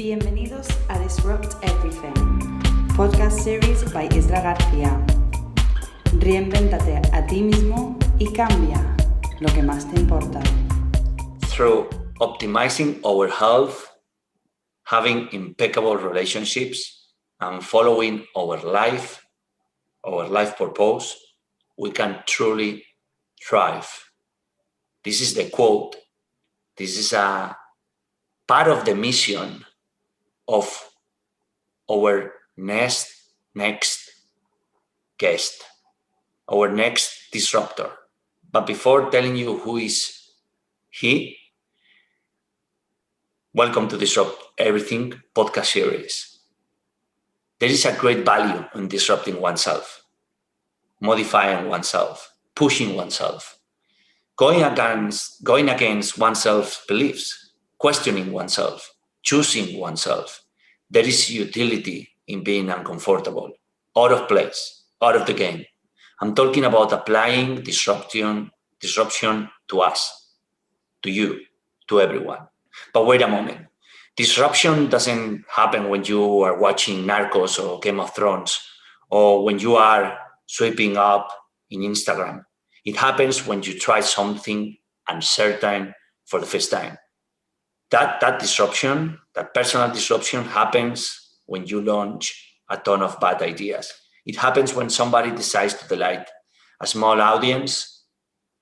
Bienvenidos a Disrupt Everything, podcast series by Isra García. Reinvéntate a ti mismo y cambia lo que más te importa. Through optimizing our health, having impeccable relationships, and following our life purpose, we can truly thrive. This is the quote. This is a part of the mission of our next guest, our next disruptor. But before telling you who is he, welcome to Disrupt Everything podcast series. There is a great value in disrupting oneself, modifying oneself, pushing oneself, going against oneself's beliefs, questioning oneself, choosing oneself. There is utility in being uncomfortable, out of place, out of the game. I'm talking about applying disruption to us, to you, to everyone. But wait a moment. Disruption doesn't happen when you are watching Narcos or Game of Thrones, or when you are sweeping up in Instagram. It happens when you try something uncertain for the first time. That disruption, that personal disruption, happens when you launch a ton of bad ideas. It happens when somebody decides to delight a small audience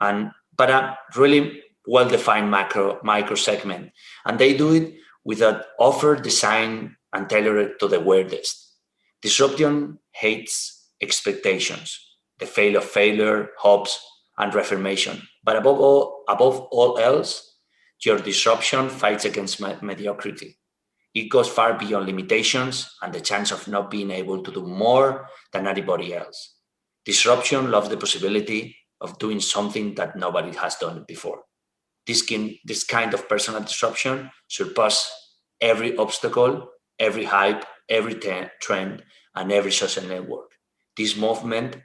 but a really well-defined micro segment. And they do it with an offer designed and tailored to the weirdest. Disruption hates expectations, the fail of failure, hopes, and reformation. But above all else, your disruption fights against mediocrity. It goes far beyond limitations and the chance of not being able to do more than anybody else. Disruption loves the possibility of doing something that nobody has done before. This kind of personal disruption surpasses every obstacle, every hype, every trend, and every social network. This movement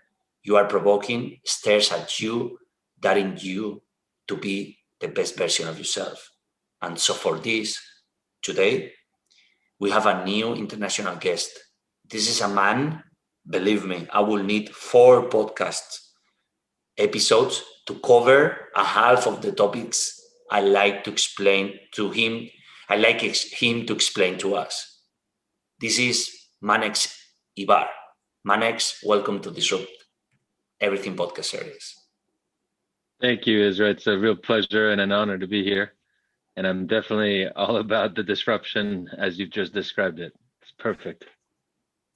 you are provoking stares at you, daring you to be the best version of yourself. And so for this, today, we have a new international guest. This is a man, believe me, I will need 4 podcast episodes to cover a half of the topics I like to explain to him. I like him to explain to us. This is Manex Ibar. Manex, welcome to Disrupt Everything podcast series. Thank you, Isra. It's a real pleasure and an honor to be here. And I'm definitely all about the disruption as you've just described it. It's perfect.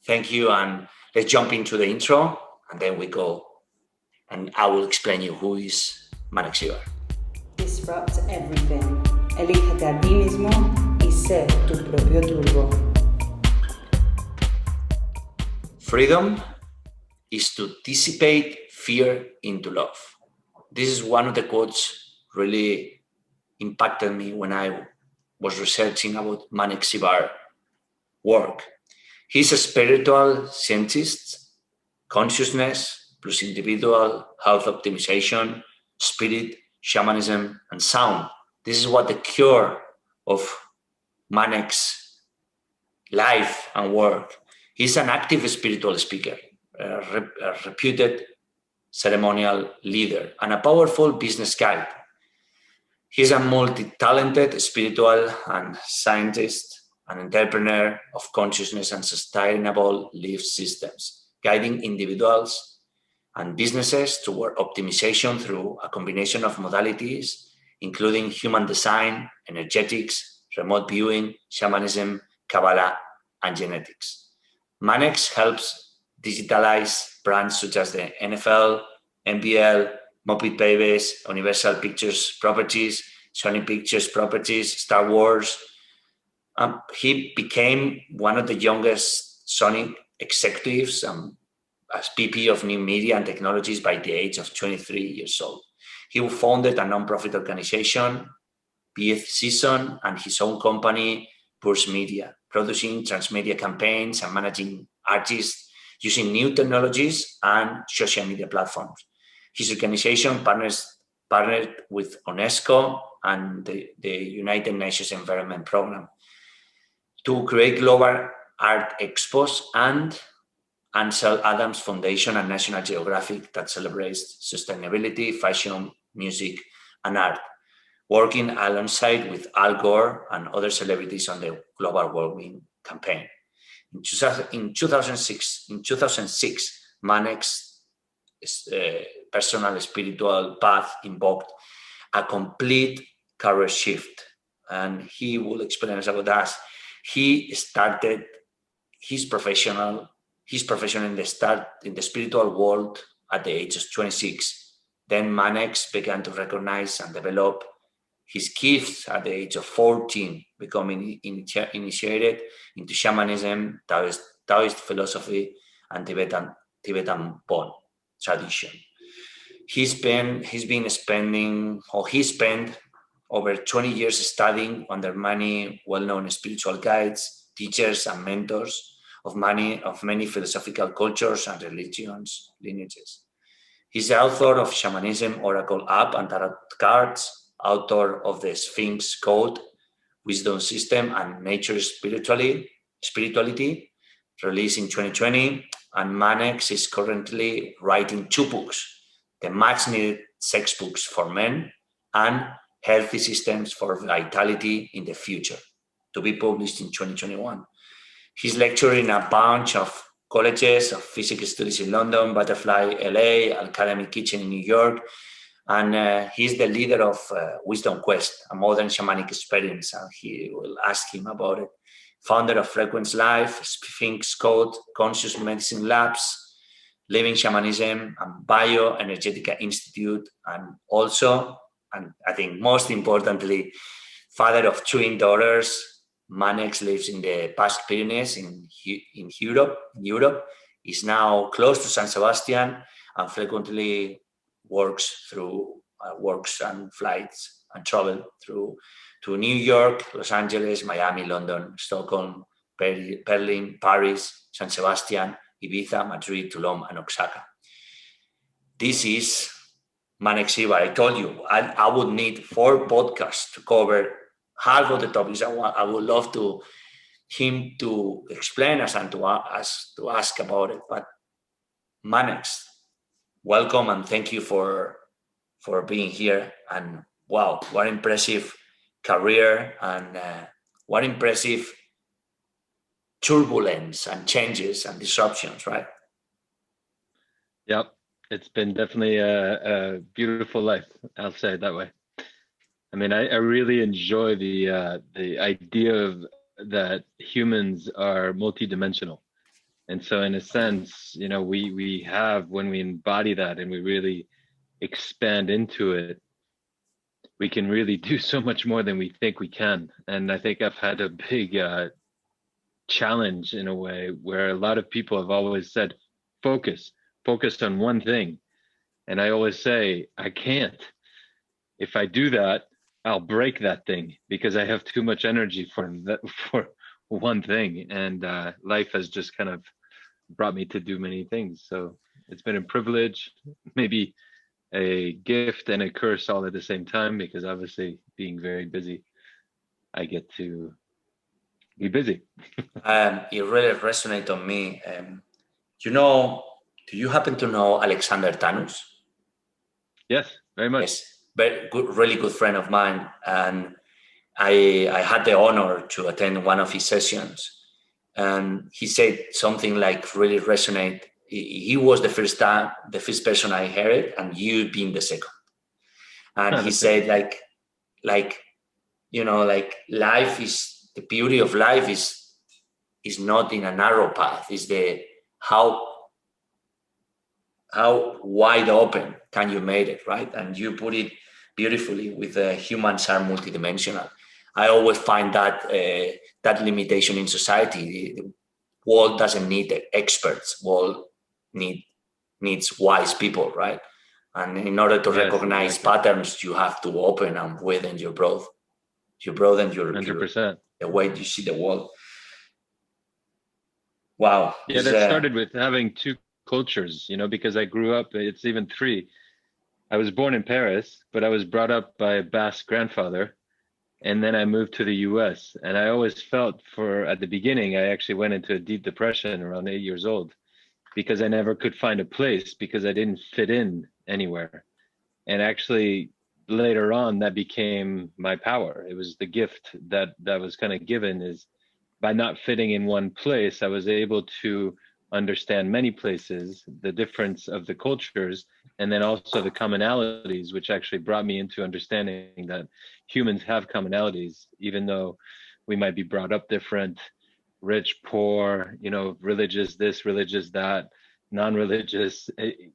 Thank you. And let's jump into the intro and then we go. And I will explain you who is Manex Ibar. Disrupt everything. Elígete a ti mismo y sé tu propio turbo. Freedom is to dissipate fear into love. This is one of the quotes really impacted me when I was researching about Manex Ibar work. He's a spiritual scientist, consciousness plus individual health optimization, spirit, shamanism, and sound. This is what the core of Manex's life and work. He's an active spiritual speaker, a reputed ceremonial leader, and a powerful business guide. He's a multi-talented spiritual and scientist, an entrepreneur of consciousness and sustainable life systems, guiding individuals and businesses toward optimization through a combination of modalities, including human design, energetics, remote viewing, shamanism, Kabbalah, and genetics. Manex helps digitalize brands such as the NFL, NBL, Muppet Babies, Universal Pictures Properties, Sony Pictures Properties, Star Wars. He became one of the youngest Sony executives as VP of New Media and Technologies by the age of 23 years old. He founded a non-profit organization, BF Season, and his own company, Purest Media, producing transmedia campaigns and managing artists using new technologies and social media platforms. His organization partnered with UNESCO and the United Nations Environment Program to create global art expos and Ansel Adams Foundation and National Geographic that celebrates sustainability, fashion, music, and art, working alongside with Al Gore and other celebrities on the global warming campaign. In 2006, Manex personal spiritual path invoked a complete career shift, and he will explain us about that. He started his profession in the spiritual world at the age of 26. Then Manex began to recognize and develop his gifts at the age of 14, becoming initiated into shamanism, Taoist philosophy, and Tibetan Bon tradition. He spent over 20 years studying under many well-known spiritual guides, teachers, and mentors of many philosophical cultures and religions lineages. He's the author of Shamanism, Oracle App, and Tarot Cards, author of the Sphinx Code, Wisdom System, and Nature Spirituality, released in 2020. And Manex is currently writing 2 books, the Much Needed Sex Books for Men and Healthy Systems for Vitality in the Future, to be published in 2021. He's lecturing in a bunch of colleges of physics studies in London, Butterfly, LA, Academic Kitchen in New York, and he's the leader of Wisdom Quest, a modern shamanic experience, and he will ask him about it. Founder of Frequency Life, Sphinx Code, Conscious Medicine Labs, Living Shamanism, and Bioenergetica Institute, and also, and I think most importantly, father of twin daughters. Manex lives in the Basque Pyrenees in Europe. Is now close to San Sebastian and frequently works and flights and travel to New York, Los Angeles, Miami, London, Stockholm, Berlin, Paris, San Sebastian, Ibiza, Madrid, Toulon, and Oaxaca. This is Manex Ibar. I told you I would need 4 podcasts to cover half of the topics. I would love him to explain us and to ask about it. But Manex, welcome and thank you for being here. And wow, what impressive career and what impressive turbulence and changes and disruptions, right? Yep, it's been definitely a beautiful life. I'll say it that way. I mean, I really enjoy the idea of that humans are multidimensional, and so in a sense, you know, we have, when we embody that and we really expand into it, we can really do so much more than we think we can. And I think I've had a big challenge in a way where a lot of people have always said, focus on one thing, and I always say, I can't. If I do that, I'll break that thing because I have too much energy for one thing, and life has just kind of brought me to do many things. So it's been a privilege, maybe a gift and a curse all at the same time, because obviously being very busy, I get to be busy. It really resonates on me. Do you happen to know Alexander Tanus? Yes, very much. Yes. Very good, really good friend of mine, and I had the honor to attend one of his sessions, and he said something like really resonate. He was the first person I heard it, and you being the second. And he said like life is, the beauty of life is not in a narrow path. Is the how wide open can you make it, right? And you put it beautifully with humans are multidimensional. I always find that limitation in society. The world doesn't need experts. World needs wise people, right? And in order to recognize patterns, you have to open and widen your growth. You broaden your 100%. The way you see the world. Wow. Yeah, that started with having 2 cultures, you know, because I grew up, it's even 3. I was born in Paris, but I was brought up by a Basque grandfather, And then I moved to the US, and I always felt at the beginning, I actually went into a deep depression around 8 years old because I never could find a place because I didn't fit in anywhere. And actually later on that became my power. It was the gift that was kind of given, is by not fitting in one place, I was able to understand many places, the difference of the cultures, and then also the commonalities, which actually brought me into understanding that humans have commonalities, even though we might be brought up different, rich, poor, religious this, religious that, non-religious.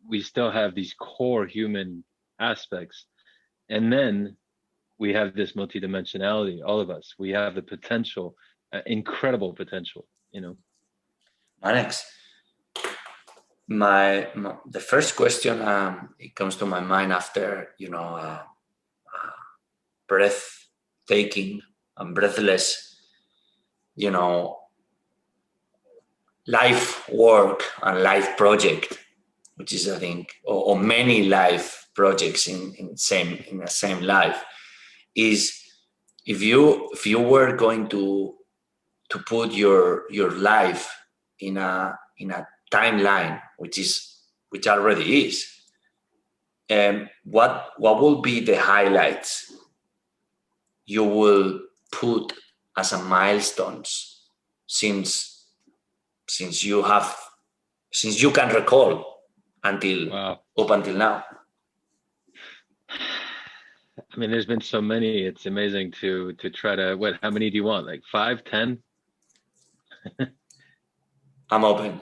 We still have these core human aspects. And then we have this multidimensionality, all of us. We have the potential, incredible potential. Manex, the first question it comes to my mind after breathtaking and breathless life work and life project, which is I think or many life projects in the same life, is if you were going to put your life in a timeline, which already is, what will be the highlights you will put as a milestones since you can recall Wow. up until now? I mean, there's been so many. It's amazing to try to, how many do you want? Like 5, 10? I'm open.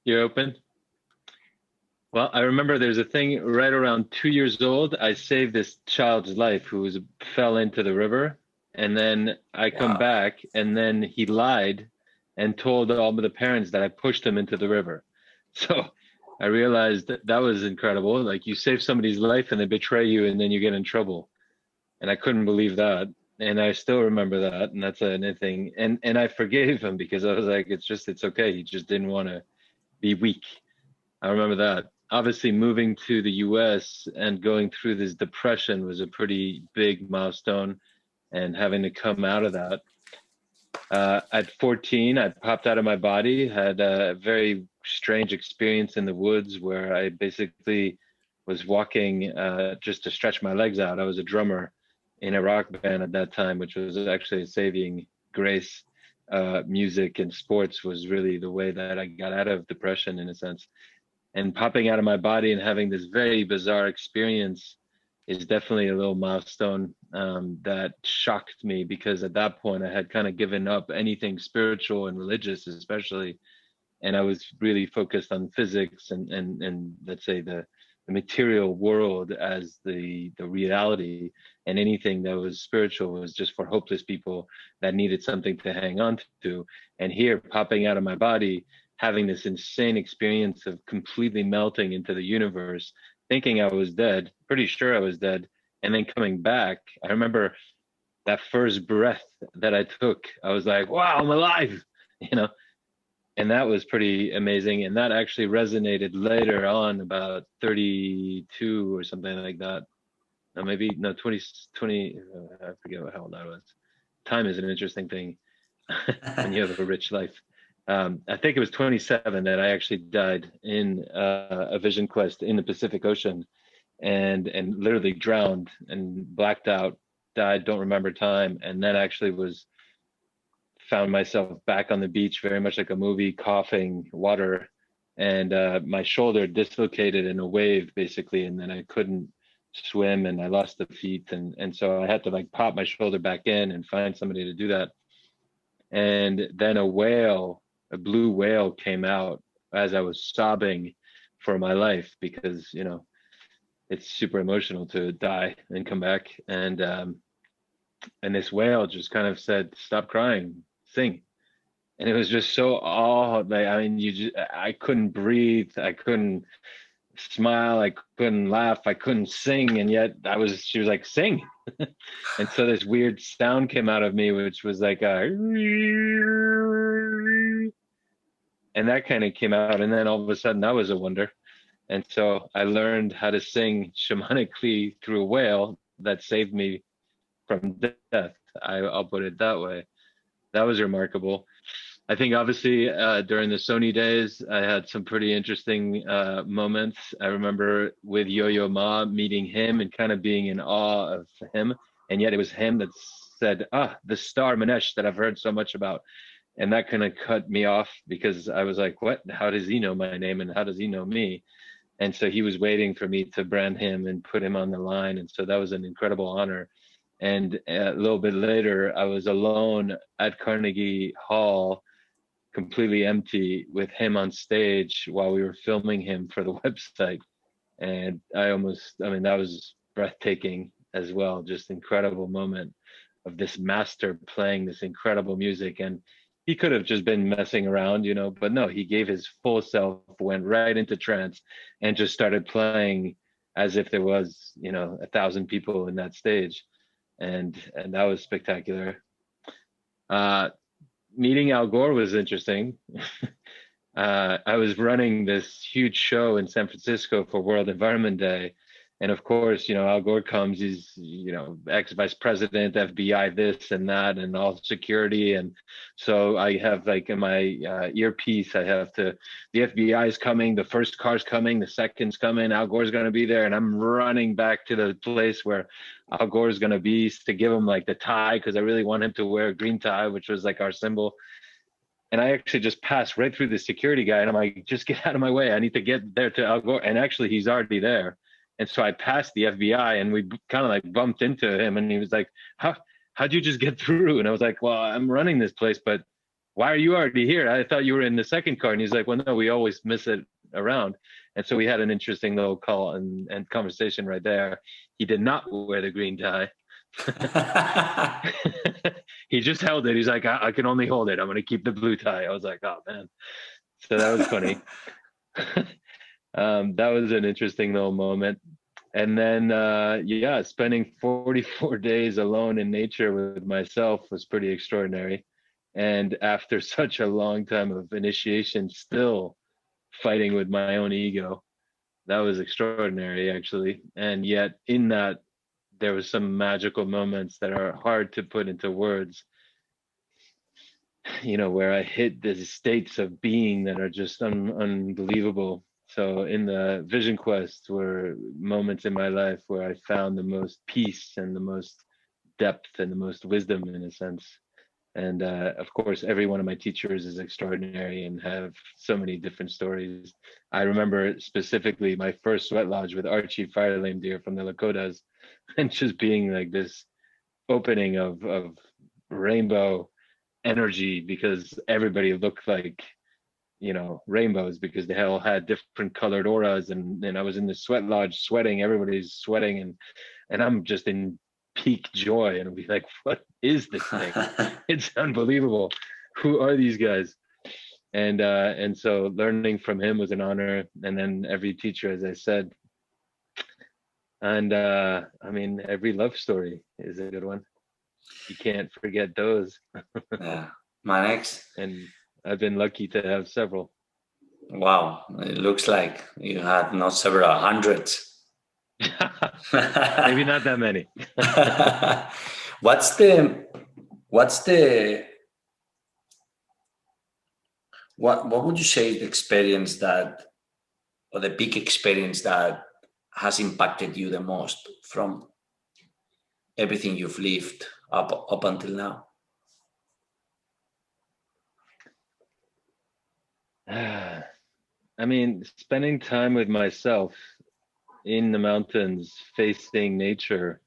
You're open? Well, I remember there's a thing right around 2 years old. I saved this child's life who fell into the river. And then I come back, and then he lied and told all of the parents that I pushed him into the river. So I realized that was incredible. Like, you save somebody's life and they betray you, and then you get in trouble. And I couldn't believe that. And I still remember that. And that's anything. And I forgave him because I was like, it's okay. He just didn't want to be weak. I remember that. Obviously, moving to the US and going through this depression was a pretty big milestone, and having to come out of that. At 14, I popped out of my body, had a very strange experience in the woods where I basically was walking just to stretch my legs out. I was a drummer in a rock band at that time, which was actually a saving grace. Music and sports was really the way that I got out of depression, in a sense. And popping out of my body and having this very bizarre experience is definitely a little milestone that shocked me, because at that point I had kind of given up anything spiritual and religious, especially, and I was really focused on physics and let's say the material world as the reality, and anything that was spiritual was just for hopeless people that needed something to hang on to. And here, popping out of my body, having this insane experience of completely melting into the universe, thinking I was dead, pretty sure I was dead, and then coming back. I remember that first breath that I took, I was like, wow, I'm alive, and that was pretty amazing. And that actually resonated later on, about 32 or something like that. No, maybe, no, 20, I forget how old I was. Time is an interesting thing when you have a rich life. I think it was 27 that I actually died in a vision quest in the Pacific Ocean, and literally drowned and blacked out, died, don't remember time, and then actually found myself back on the beach, very much like a movie, coughing water, and my shoulder dislocated in a wave, basically, and then I couldn't swim, and I lost the feet, and so I had to like pop my shoulder back in and find somebody to do that. And then a blue whale came out as I was sobbing for my life, because it's super emotional to die and come back. And this whale just kind of said, "Stop crying, sing." And it was just so I couldn't breathe, I couldn't smile, I couldn't laugh, I couldn't sing, and yet she was like, "Sing." And so this weird sound came out of me, which was like and that kind of came out, and then all of a sudden that was a wonder. And so I learned how to sing shamanically through a whale that saved me from death. I'll put it that way. That was remarkable. I think obviously during the Sony days, I had some pretty interesting moments. I remember with Yo-Yo Ma meeting him and kind of being in awe of him. And yet it was him that said, the star Manex that I've heard so much about. And that kind of cut me off because I was like, what? How does he know my name and how does he know me? And so he was waiting for me to brand him and put him on the line. And so that was an incredible honor. And a little bit later, I was alone at Carnegie Hall, completely empty, with him on stage while we were filming him for the website. And that was breathtaking as well. Just incredible moment of this master playing this incredible music. And he could have just been messing around, but no, he gave his full self, went right into trance and just started playing as if there was, 1,000 people in that stage. And that was spectacular. Meeting Al Gore was interesting. I was running this huge show in San Francisco for World Environment Day. And of course, Al Gore comes, he's, ex-vice president, FBI, this and that, and all security. And so I have like in my earpiece, the FBI is coming, the first car's coming, the second's coming, Al Gore's going to be there. And I'm running back to the place where Al Gore's going to be to give him like the tie, because I really want him to wear a green tie, which was like our symbol. And I actually just passed right through the security guy. And I'm like, just get out of my way. I need to get there to Al Gore. And actually, he's already there. And so I passed the FBI and we kind of like bumped into him and he was like, how'd you just get through? And I was like, well, I'm running this place, but why are you already here? I thought you were in the second car. And he's like, well, no, we always miss it around. And so we had an interesting little call and conversation right there. He did not wear the green tie. He just held it. He's like, I can only hold it. I'm going to keep the blue tie. I was like, oh man. So that was funny. That was an interesting little moment. And then, spending 44 days alone in nature with myself was pretty extraordinary. And after such a long time of initiation, still fighting with my own ego, that was extraordinary, actually. And yet in that, there was some magical moments that are hard to put into words, where I hit these states of being that are just unbelievable. So in the Vision Quest were moments in my life where I found the most peace and the most depth and the most wisdom, in a sense. And of course, every one of my teachers is extraordinary and have so many different stories. I remember specifically my first sweat lodge with Archie Fire Lame Deer from the Lakotas, and just being like this opening of rainbow energy, because everybody looked like rainbows, because they all had different colored auras, and I was in the sweat lodge sweating, everybody's sweating, and I'm just in peak joy, and I'll be like, what is this thing? It's unbelievable. Who are these guys? And so learning from him was an honor, and then every teacher, as I said. And every love story is a good one. You can't forget those. Yeah, Manex. And I've been lucky to have several. Wow, it looks like you had not several, hundreds. Maybe not that many. What would you say the experience or the big experience that has impacted you the most from everything you've lived up until now? Spending time with myself in the mountains, facing nature,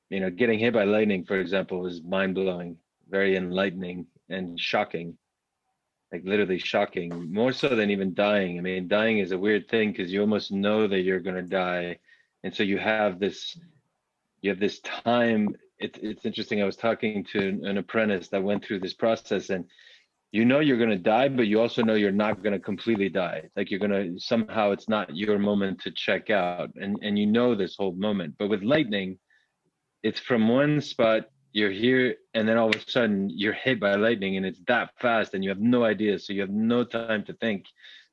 getting hit by lightning, for example, was mind-blowing, very enlightening and shocking, like literally shocking, more so than even dying. Dying is a weird thing because you almost know that you're going to die. And so you have this time. It's interesting. I was talking to an apprentice that went through this process, and you're going to die, but you also know you're not going to completely die. Like you're going to, somehow it's not your moment to check out. And this whole moment. But with lightning, it's from one spot, you're here, and then all of a sudden you're hit by lightning, and it's that fast, and you have no idea. So you have no time to think,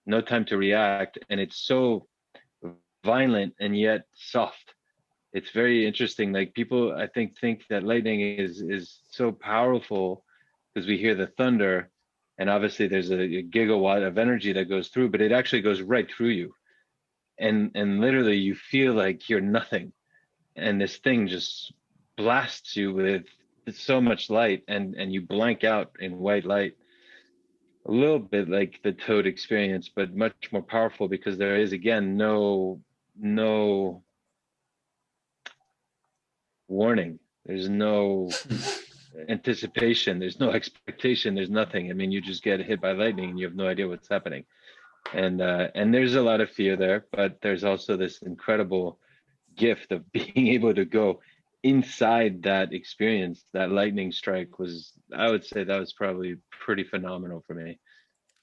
no time to react. And it's so violent and yet soft. it's very interesting. Like people, I think that lightning is so powerful because we hear the thunder, and obviously there's a gigawatt of energy that goes through, but it actually goes right through you, and literally you feel like you're nothing, and this thing just blasts you with so much light, and you blank out in white light. A little bit like the toad experience, but much more powerful because there is again no warning. There's no anticipation. There's no expectation. There's nothing. I mean, you just get hit by lightning and you have no idea what's happening. And there's a lot of fear there, but there's also this incredible gift of being able to go inside that experience. That lightning strike was, I would say, that was probably pretty phenomenal for me.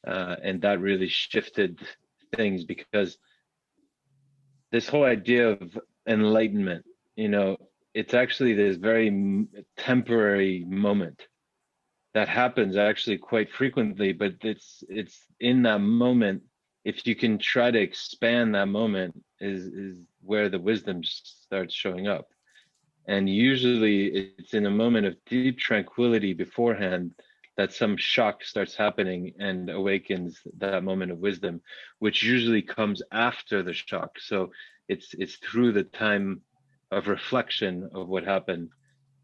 And that really shifted things because this whole idea of enlightenment, it's actually this very temporary moment that happens actually quite frequently, but it's in that moment. If you can try to expand that moment, is where the wisdom starts showing up. And usually it's in a moment of deep tranquility beforehand that some shock starts happening and awakens that moment of wisdom, which usually comes after the shock. So it's through the time of reflection of what happened.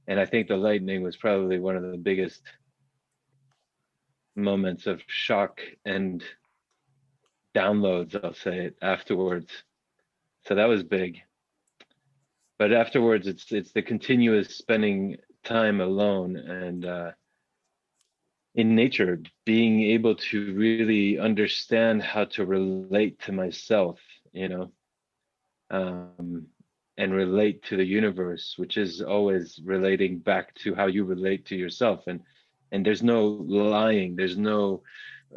And I think the lightning was probably one of the biggest moments of shock and downloads, I'll say it, afterwards. So that was big. But afterwards, it's the continuous spending time alone and in nature, being able to really understand how to relate to myself, and relate to the universe, which is always relating back to how you relate to yourself. And there's no lying, there's no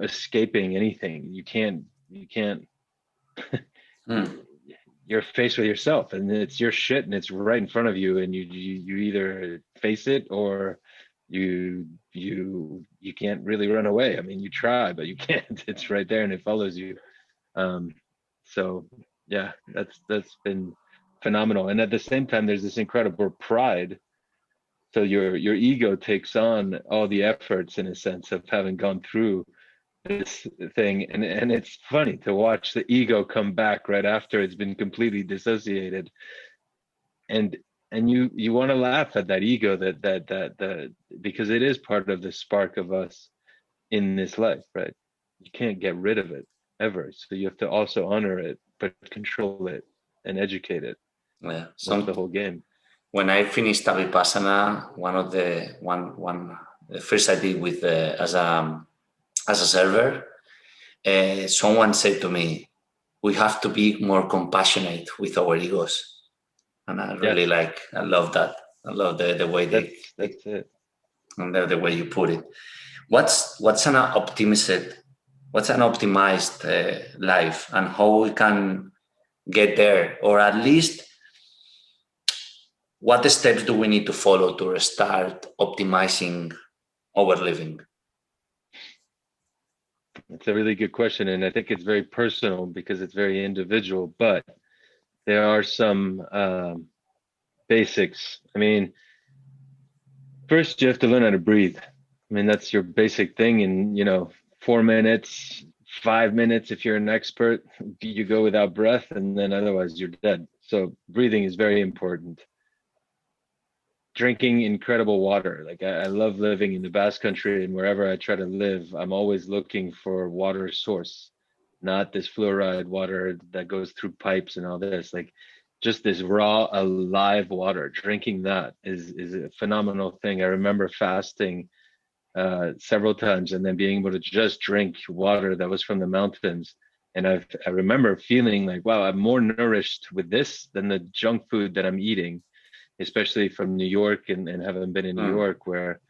escaping anything. You can't you're faced with yourself, and it's your shit, and it's right in front of you, and you either face it or you can't really run away. I mean, you try, but you can't. It's right there and it follows you. So yeah, that's been phenomenal. And at the same time, there's this incredible pride. So your ego takes on all the efforts in a sense of having gone through this thing, and it's funny to watch the ego come back right after it's been completely dissociated, and you want to laugh at that ego that because it is part of the spark of us in this life, right? You can't get rid of it ever, so you have to also honor it but control it and educate it. Yeah, That's the whole game. When I finished Vipassana, the first I did with as a server, someone said to me, we have to be more compassionate with our egos. And I really I love that. I love the way that's it. And the way you put it. What's an optimized life, and how we can get there, or at least what steps do we need to follow to start optimizing our living? It's a really good question, and I think it's very personal because it's very individual, but there are some basics. I mean, first you have to learn how to breathe. I mean, that's your basic thing. And 4 minutes, 5 minutes, if you're an expert, you go without breath, and then otherwise you're dead. So breathing is very important. Drinking incredible water. Like I love living in the Basque Country, and wherever I try to live, I'm always looking for water source, not this fluoride water that goes through pipes and all this. Like just this raw, alive water. Drinking that is a phenomenal thing. I remember fasting several times and then being able to just drink water that was from the mountains. And I remember feeling like, wow, I'm more nourished with this than the junk food that I'm eating, especially from New York and having been in New York where,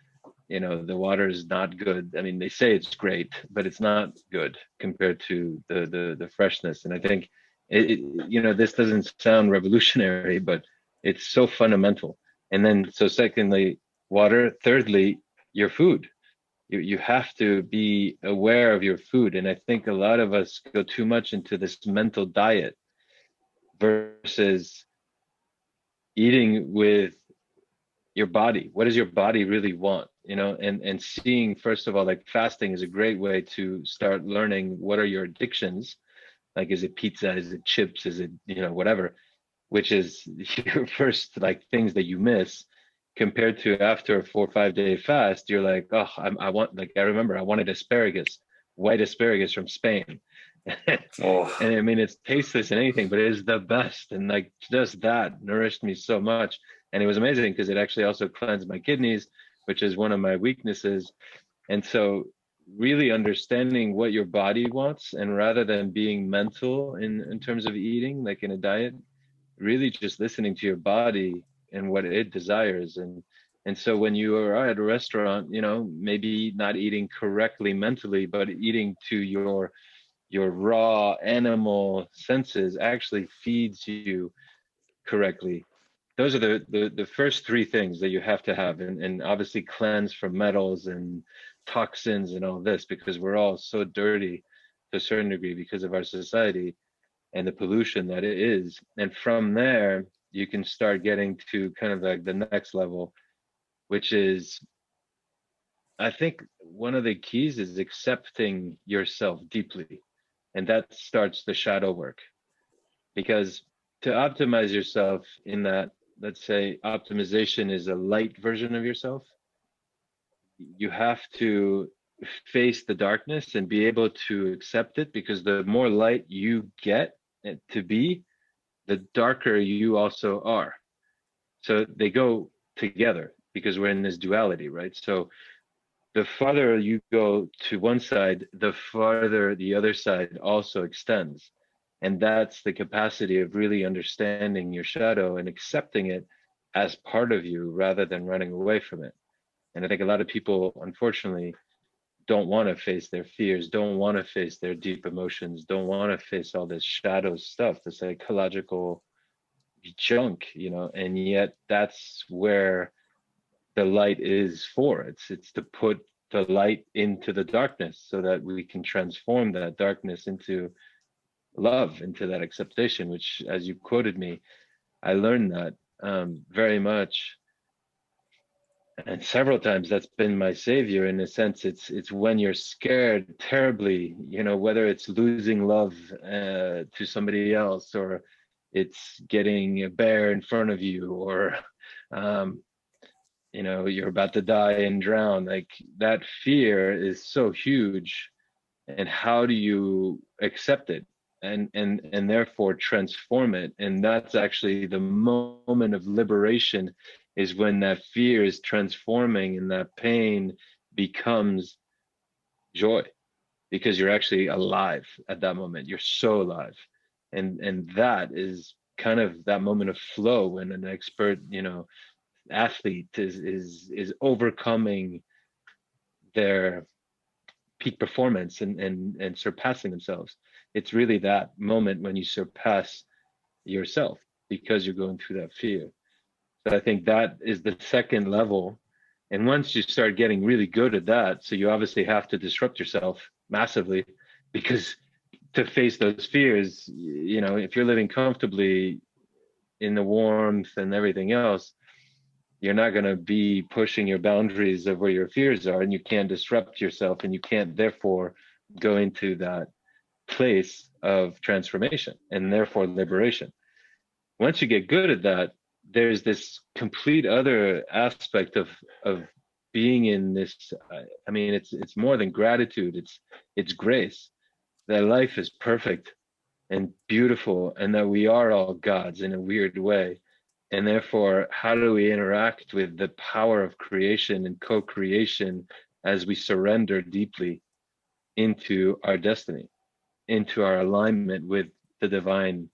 the water is not good. I mean, they say it's great, but it's not good compared to the freshness. And I think, this doesn't sound revolutionary, but it's so fundamental. And then, so secondly, water. Thirdly, your food. You have to be aware of your food. And I think a lot of us go too much into this mental diet versus eating with your body. What does your body really want? And seeing, first of all, like fasting is a great way to start learning what are your addictions. Like, is it pizza? Is it chips? Is it, whatever, which is your first like things that you miss, compared to after a 4 or 5 day fast, you're like, oh, I want, like, I remember I wanted asparagus, white asparagus from Spain. Oh, And I mean, it's tasteless and anything, but it is the best. And like, just that nourished me so much. And it was amazing because it actually also cleansed my kidneys, which is one of my weaknesses. And so really understanding what your body wants, and rather than being mental in terms of eating, like in a diet, really just listening to your body and what it desires. And so when you are at a restaurant, maybe not eating correctly mentally, but eating to your raw animal senses actually feeds you correctly. Those are the first three things that you have to have, and obviously cleanse from metals and toxins and all this, because we're all so dirty to a certain degree because of our society and the pollution that it is. And from there, you can start getting to kind of like the next level, which is, I think one of the keys is accepting yourself deeply. And that starts the shadow work. Because to optimize yourself in that, let's say optimization is a light version of yourself, you have to face the darkness and be able to accept it, because the more light you get it to be, the darker you also are. So they go together because we're in this duality, right? So the farther you go to one side, the farther the other side also extends. And that's the capacity of really understanding your shadow and accepting it as part of you rather than running away from it. And I think a lot of people, unfortunately, don't want to face their fears, don't want to face their deep emotions, don't want to face all this shadow stuff, the psychological junk, and yet that's where the light is for. It's to put the light into the darkness so that we can transform that darkness into love, into that acceptation, which, as you quoted me, I learned that very much. And several times that's been my savior. In a sense, it's when you're scared terribly, whether it's losing love to somebody else, or it's getting a bear in front of you, or um, you're about to die and drown. Like, that fear is so huge. And how do you accept it and therefore transform it? And that's actually the moment of liberation, is when that fear is transforming and that pain becomes joy, because you're actually alive at that moment. You're so alive. And that is kind of that moment of flow, when an expert, athlete is overcoming their peak performance and surpassing themselves. It's really that moment when you surpass yourself because you're going through that fear. So I think that is the second level. And once you start getting really good at that, so you obviously have to disrupt yourself massively, because to face those fears, if you're living comfortably in the warmth and everything else, you're not going to be pushing your boundaries of where your fears are, and you can't disrupt yourself, and you can't therefore go into that place of transformation and therefore liberation. Once you get good at that, there's this complete other aspect of being in this. I mean, it's more than gratitude. It's grace, that life is perfect and beautiful, and that we are all gods in a weird way. And therefore, how do we interact with the power of creation and co-creation as we surrender deeply into our destiny, into our alignment with the divine,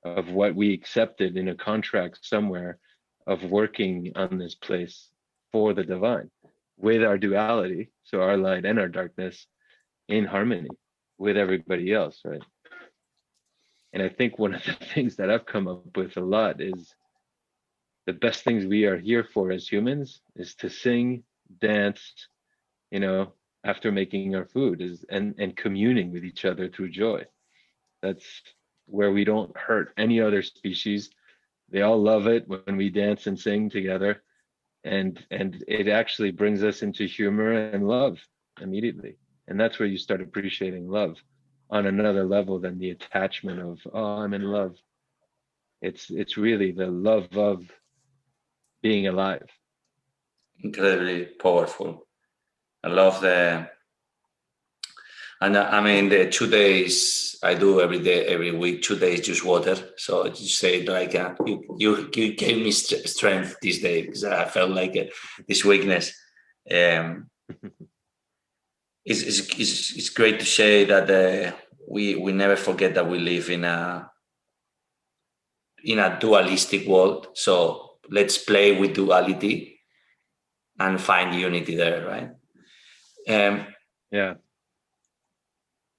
of what we accepted in a contract somewhere, of working on this place for the divine, with our duality, so our light and our darkness, in harmony with everybody else, right? And I think one of the things that I've come up with a lot is, the best things we are here for as humans is to sing, dance, you know, after making our food, is and communing with each other through joy. That's where we don't hurt any other species. They all love it when we dance and sing together, and it actually brings us into humor and love immediately. And that's where you start appreciating love on another level than the attachment of, oh, I'm in love. It's really the love of being alive. Incredibly powerful. I love and I mean, the 2 days I do every day, every week, 2 days just water. So you say like you gave me strength this day because I felt like this weakness. Um, it's great to say that we never forget that we live in a dualistic world. So let's play with duality and find unity there, right? Yeah.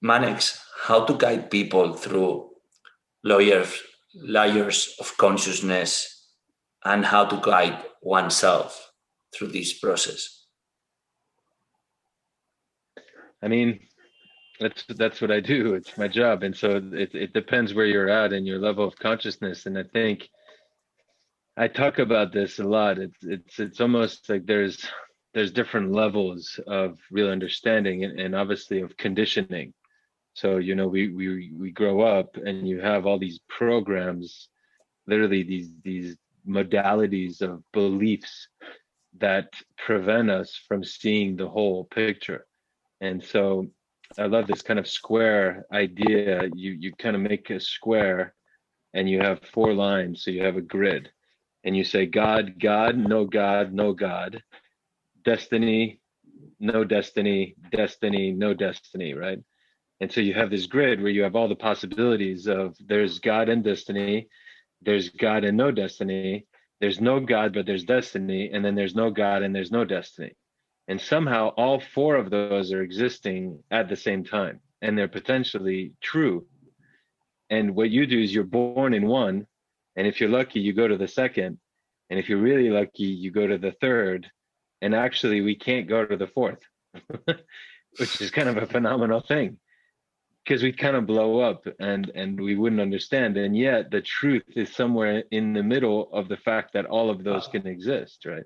Manex, how to guide people through layers of consciousness and how to guide oneself through this process. I mean, that's what I do. It's my job. And so it depends where you're at and your level of consciousness. And I think I talk about this a lot. It's almost like there's different levels of real understanding and obviously of conditioning. So, you know, we grow up and you have all these programs, literally these modalities of beliefs that prevent us from seeing the whole picture. And so I love this kind of square idea. You kind of make a square and you have four lines. So you have a grid and you say God, God, no God, no God, destiny, no destiny, destiny, no destiny, right? And so you have this grid where you have all the possibilities of there's God and destiny, there's God and no destiny, there's no God, but there's destiny, and then there's no God and there's no destiny. And somehow all four of those are existing at the same time, and they're potentially true. And what you do is you're born in one, and if you're lucky, you go to the second. And if you're really lucky, you go to the third. And actually, we can't go to the fourth, which is kind of a phenomenal thing because we kind of blow up and we wouldn't understand. And yet the truth is somewhere in the middle of the fact that all of those can exist, right?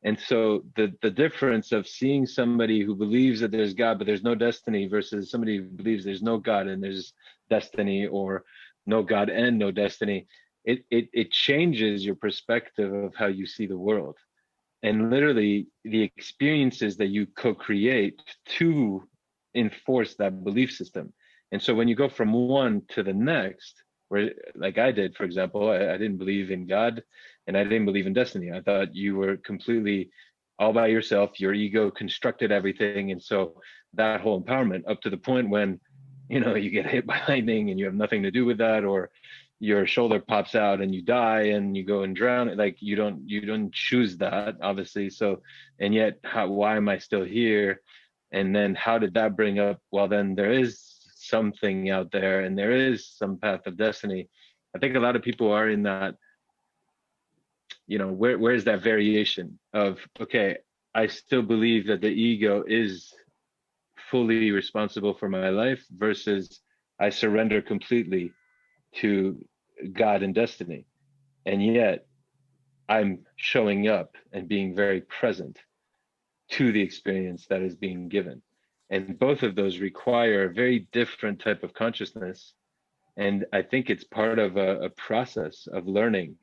And so the difference of seeing somebody who believes that there's God but there's no destiny versus somebody who believes there's no God and there's destiny, or no God and no destiny, it changes your perspective of how you see the world. And literally the experiences that you co-create to enforce that belief system. And so when you go from one to the next, where like I did, for example, I didn't believe in God and I didn't believe in destiny. I thought you were completely all by yourself. Your ego constructed everything. And so that whole empowerment up to the point when, you know, you get hit by lightning and you have nothing to do with that, or your shoulder pops out and you die and you go and drown, like you don't choose that, obviously. So, and yet why am I still here? And then how did that bring up, well, then there is something out there and there is some path of destiny. I think a lot of people are in that, you know, where's that variation of, okay, I still believe that the ego is fully responsible for my life versus I surrender completely to God and destiny. And yet I'm showing up and being very present to the experience that is being given. And both of those require a very different type of consciousness. And I think it's part of a process of learning.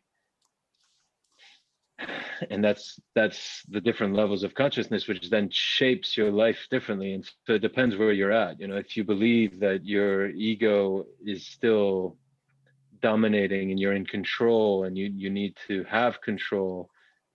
And that's the different levels of consciousness, which then shapes your life differently. And so it depends where you're at. You know, if you believe that your ego is still dominating and you're in control and you need to have control,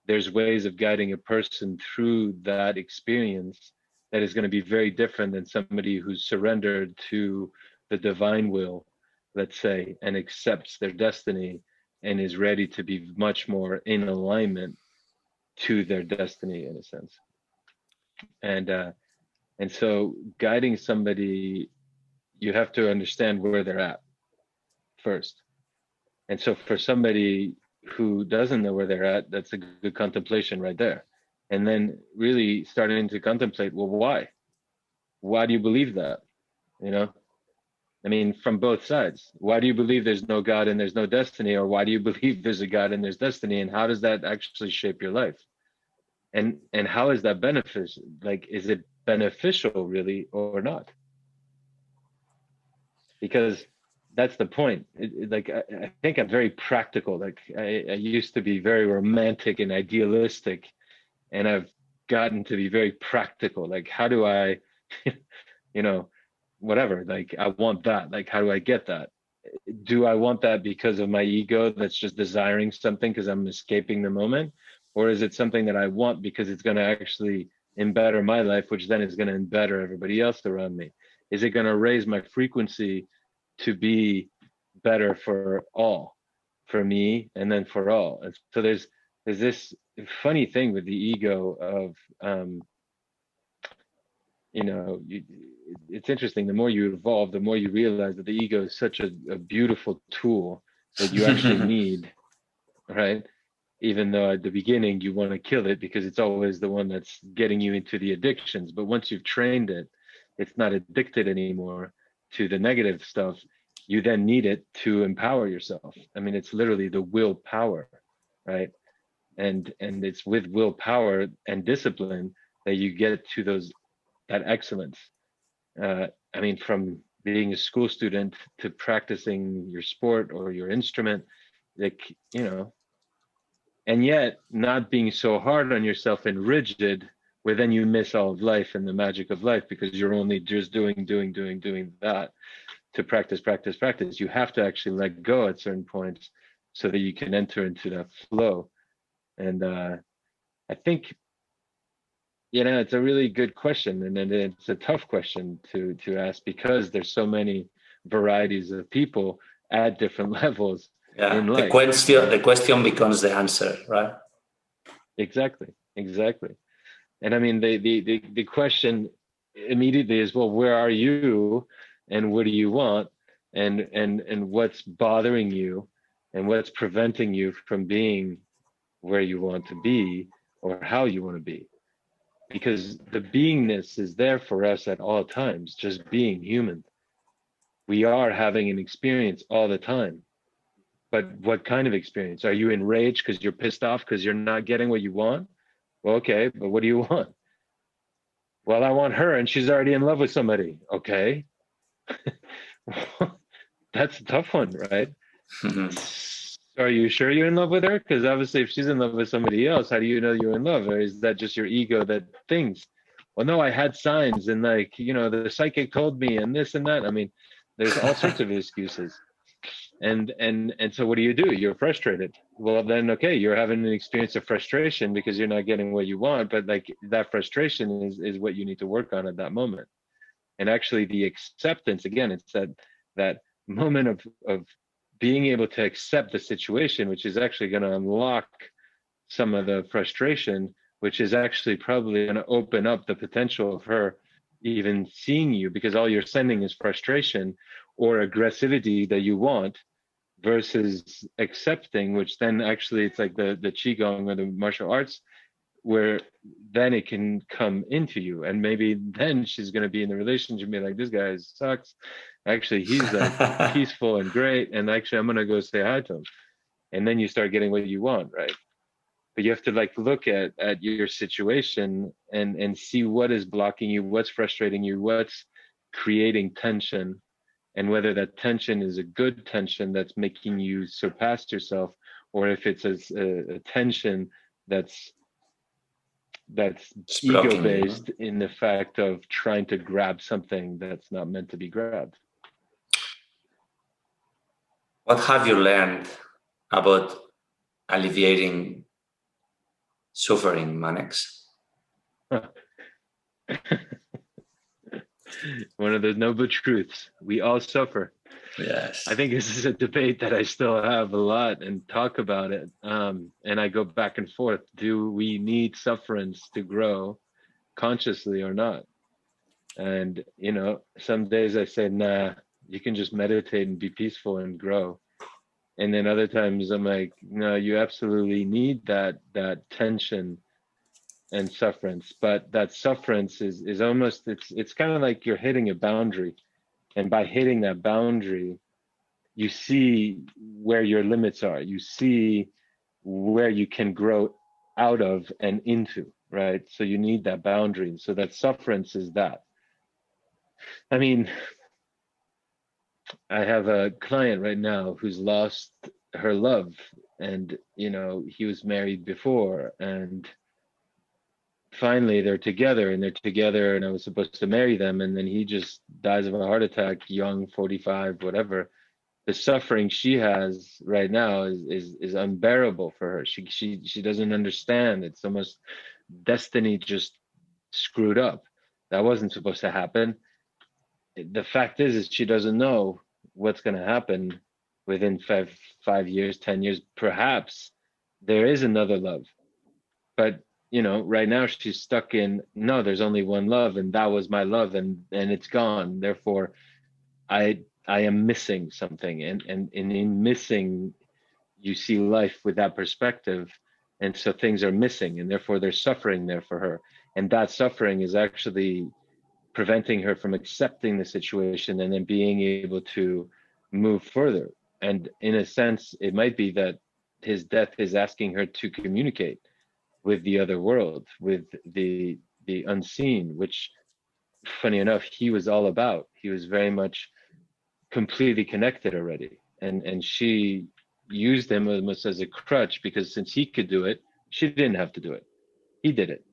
there's ways of guiding a person through that experience that is going to be very different than somebody who's surrendered to the divine will, let's say, and accepts their destiny and is ready to be much more in alignment to their destiny, in a sense. And so guiding somebody, you have to understand where they're at first. And so for somebody who doesn't know where they're at, that's a good contemplation right there. And then really starting to contemplate, well, why? Why do you believe that? You know, I mean, from both sides. Why do you believe there's no God and there's no destiny? Or why do you believe there's a God and there's destiny? And how does that actually shape your life? And how is that beneficial? Like, is it beneficial really or not? Because that's the point. Like, I think I'm very practical. Like, I used to be very romantic and idealistic, and I've gotten to be very practical. Like, how do I, you know, whatever, like, I want that. Like, how do I get that? Do I want that because of my ego that's just desiring something because I'm escaping the moment? Or is it something that I want because it's going to actually embetter my life, which then is going to embetter everybody else around me? Is it going to raise my frequency to be better for all, for me, and then for all? And so there's this funny thing with the ego of, it's interesting. The more you evolve, the more you realize that the ego is such a beautiful tool that you actually need, right? Even though at the beginning you want to kill it because it's always the one that's getting you into the addictions. But once you've trained it, it's not addicted anymore to the negative stuff. You then need it to empower yourself. I mean, it's literally the willpower, right? And it's with willpower and discipline that you get to that excellence. I mean, from being a school student to practicing your sport or your instrument, like, and yet not being so hard on yourself and rigid, where then you miss all of life and the magic of life because you're only just doing that to practice. You have to actually let go at certain points so that you can enter into that flow. And I think, it's a really good question, and it's a tough question to ask because there's so many varieties of people at different levels in life. The question becomes the answer, right? Exactly. And I mean, the question immediately is, well, where are you, and what do you want, and what's bothering you, and what's preventing you from being where you want to be or how you want to be? Because the beingness is there for us at all times, just being human. We are having an experience all the time. But what kind of experience? Are you enraged because you're pissed off because you're not getting what you want? Well, okay, but what do you want? Well, I want her and she's already in love with somebody. Okay. That's a tough one, right? Are you sure you're in love with her? Because obviously if she's in love with somebody else, how do you know you're in love? Or is that just your ego that thinks, well, no, I had signs and the psychic told me and this and that. I mean, there's all sorts of excuses. And so what do? You're frustrated. Well, then, okay, you're having an experience of frustration because you're not getting what you want, but like that frustration is what you need to work on at that moment. And actually the acceptance, again, it's that moment of being able to accept the situation, which is actually going to unlock some of the frustration, which is actually probably going to open up the potential of her even seeing you, because all you're sending is frustration or aggressivity that you want versus accepting, which then actually it's like the qigong or the martial arts, where then it can come into you, and maybe then she's going to be in the relationship and be like, this guy sucks, actually he's like peaceful and great, and actually I'm going to go say hi to him, and then you start getting what you want, right? But you have to like look at your situation and see what is blocking you, what's frustrating you, what's creating tension, and whether that tension is a good tension that's making you surpass yourself, or if it's a tension that's ego-based in the fact of trying to grab something that's not meant to be grabbed. What have you learned about alleviating suffering, Manex? One of the noble truths. We all suffer. Yes. I think this is a debate that I still have a lot and talk about it. And I go back and forth. Do we need sufferance to grow consciously or not? And, some days I say, nah, you can just meditate and be peaceful and grow. And then other times I'm like, no, you absolutely need that tension and sufferance. But that sufferance is almost, it's kind of like you're hitting a boundary. And by hitting that boundary, you see where your limits are. You see where you can grow out of and into, right? So you need that boundary. So that sufferance is that. I mean, I have a client right now who's lost her love, and he was married before, and finally they're together, and I was supposed to marry them, and then he just dies of a heart attack, young, 45, whatever. The suffering she has right now is unbearable for her. She doesn't understand. It's almost destiny just screwed up. That wasn't supposed to happen. The fact is she doesn't know what's going to happen within 5 years, 10 years. Perhaps there is another love, but right now she's stuck in, no, there's only one love, and that was my love, and it's gone. Therefore, I am missing something, and in missing, you see life with that perspective, and so things are missing, and therefore there's suffering there for her, and that suffering is actually preventing her from accepting the situation and then being able to move further. And in a sense, it might be that his death is asking her to communicate with the other world, with the unseen, which, funny enough, he was all about. He was very much completely connected already, and she used him almost as a crutch, because since he could do it, she didn't have to do it. He did it.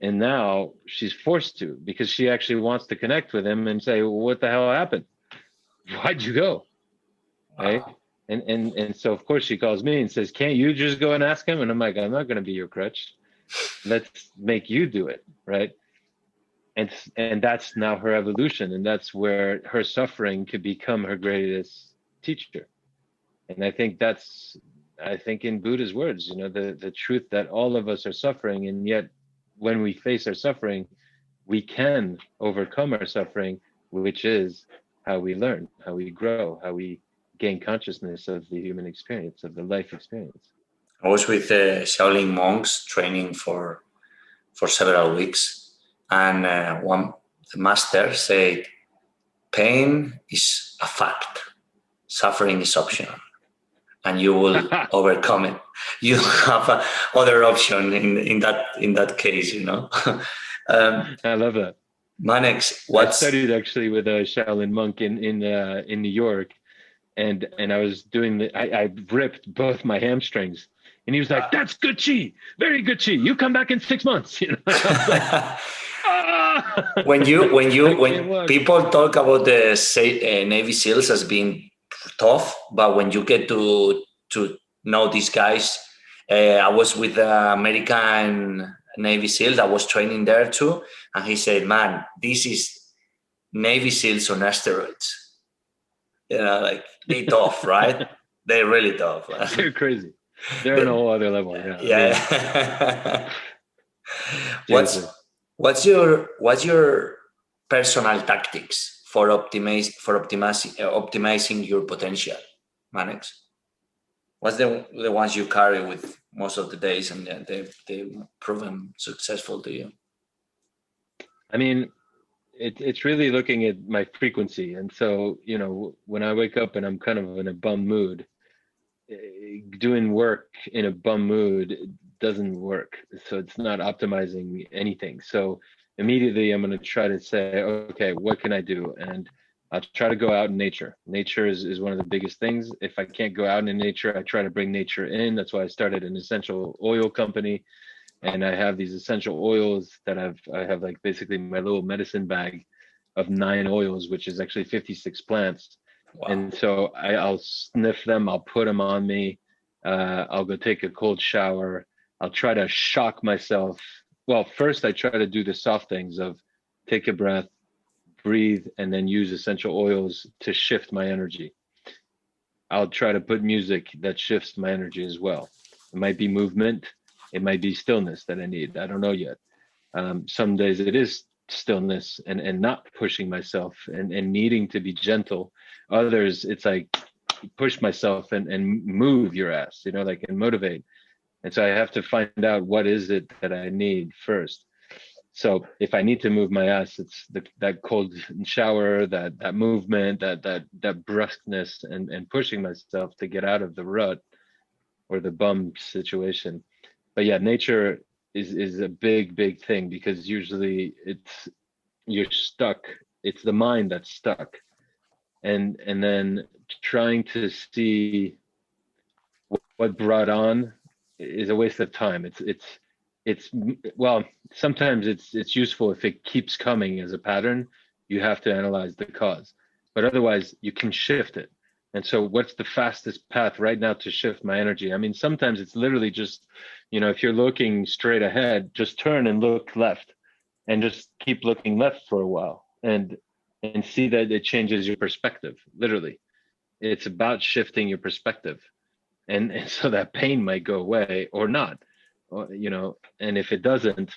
And now she's forced to, because she actually wants to connect with him and say, well, what the hell happened? Why'd you go? Right? And so of course she calls me and says, can't you just go and ask him? And I'm like, I'm not going to be your crutch. Let's make you do it. Right? And that's now her evolution, and that's where her suffering could become her greatest teacher. And I think in Buddha's words, the truth that all of us are suffering, and yet when we face our suffering, we can overcome our suffering, which is how we learn, how we grow, how we gain consciousness of the human experience, of the life experience. I was with Shaolin monks training for several weeks. And the master said, pain is a fact, suffering is optional, and you will overcome it. You have other option in that case, I love that. Manex, I studied actually with a Shaolin monk in New York, and I was doing I ripped both my hamstrings, and he was like, "That's good chi, very good chi. You come back in 6 months." When people talk about the Navy SEALs as being tough, but when you get to know these guys, I was with the American Navy SEAL that was training there too, and he said, "Man, this is Navy SEALs on steroids. Like they're tough, right? They're really tough. They're crazy. They're on a whole other level." Yeah. What's your personal tactics for optimizing your potential, Manex? What's the ones you carry with most of the days, and they've proven successful to you? I mean, it's really looking at my frequency, and so when I wake up and I'm kind of in a bum mood, doing work in a bum mood doesn't work. So it's not optimizing anything. So immediately I'm going to try to say, okay, what can I do? And I'll try to go out in nature. Nature is one of the biggest things. If I can't go out in nature, I try to bring nature in. That's why I started an essential oil company. And I have these essential oils that I have like basically my little medicine bag of 9 oils, which is actually 56 plants. Wow. And so I'll sniff them, I'll put them on me, I'll go take a cold shower, I'll try to shock myself. Well, first I try to do the soft things of take a breath, breathe, and then use essential oils to shift my energy. I'll try to put music that shifts my energy as well. It might be movement, it might be stillness that I need, I don't know yet. Some days it is stillness and not pushing myself and needing to be gentle. Others it's like push myself and move your ass, and motivate. And so I have to find out what is it that I need first. So if I need to move my ass, it's that cold shower, that movement, that brusqueness, and pushing myself to get out of the rut or the bum situation. But yeah, nature is a big thing, because usually you're stuck. It's the mind that's stuck, and then trying to see what brought on is a waste of time. It's well, sometimes it's useful if it keeps coming as a pattern. You have to analyze the cause, but otherwise you can shift it. And so what's the fastest path right now to shift my energy? I mean, sometimes it's literally just, if you're looking straight ahead, just turn and look left, and just keep looking left for a while, and see that it changes your perspective. Literally, it's about shifting your perspective, and so that pain might go away or not, and if it doesn't,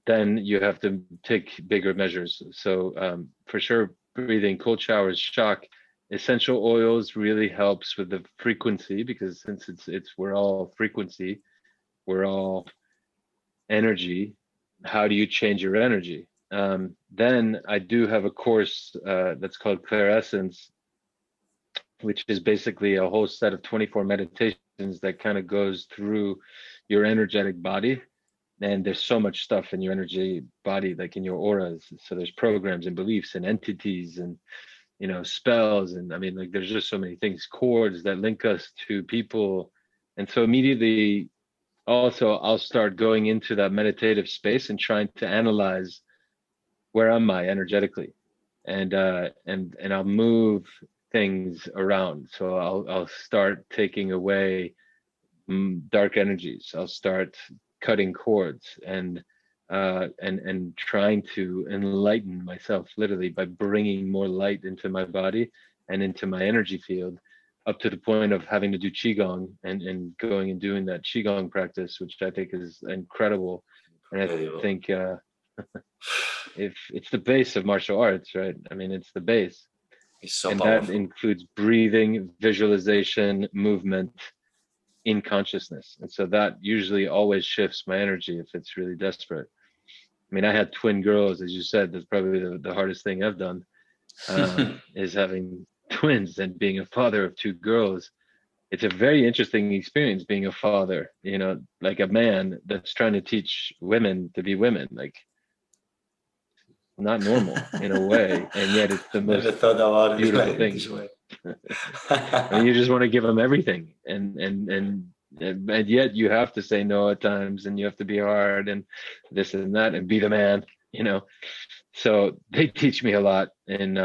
then you have to take bigger measures. So for sure, breathing, cold showers, shock, essential oils really helps with the frequency, because since we're all frequency, we're all energy. How do you change your energy? Then I do have a course that's called Clear Essence, which is basically a whole set of 24 meditations that kind of goes through your energetic body. And there's so much stuff in your energy body, like in your auras. So there's programs and beliefs and entities and, spells. And I mean, like, there's just so many things, cords that link us to people. And so immediately also I'll start going into that meditative space and trying to analyze, where am I energetically? And I'll move things around. So I'll start taking away dark energies. I'll start cutting cords and trying to enlighten myself, literally, by bringing more light into my body and into my energy field, up to the point of having to do qigong and going and doing that qigong practice, which I think is incredible. And I think if it's the base of martial arts, right? I mean, it's the base. It's so and powerful. That includes breathing, visualization, movement in consciousness. And so that usually always shifts my energy if it's really desperate. I mean, I had twin girls, as you said. That's probably the hardest thing I've done, is having twins and being a father of two girls. It's a very interesting experience being a father, like a man that's trying to teach women to be women, like not normal in a way. And yet it's the most Never thought about beautiful it thing. this way. I mean, you just want to give them everything, and yet you have to say no at times, and you have to be hard and this and that, and be the man, So they teach me a lot in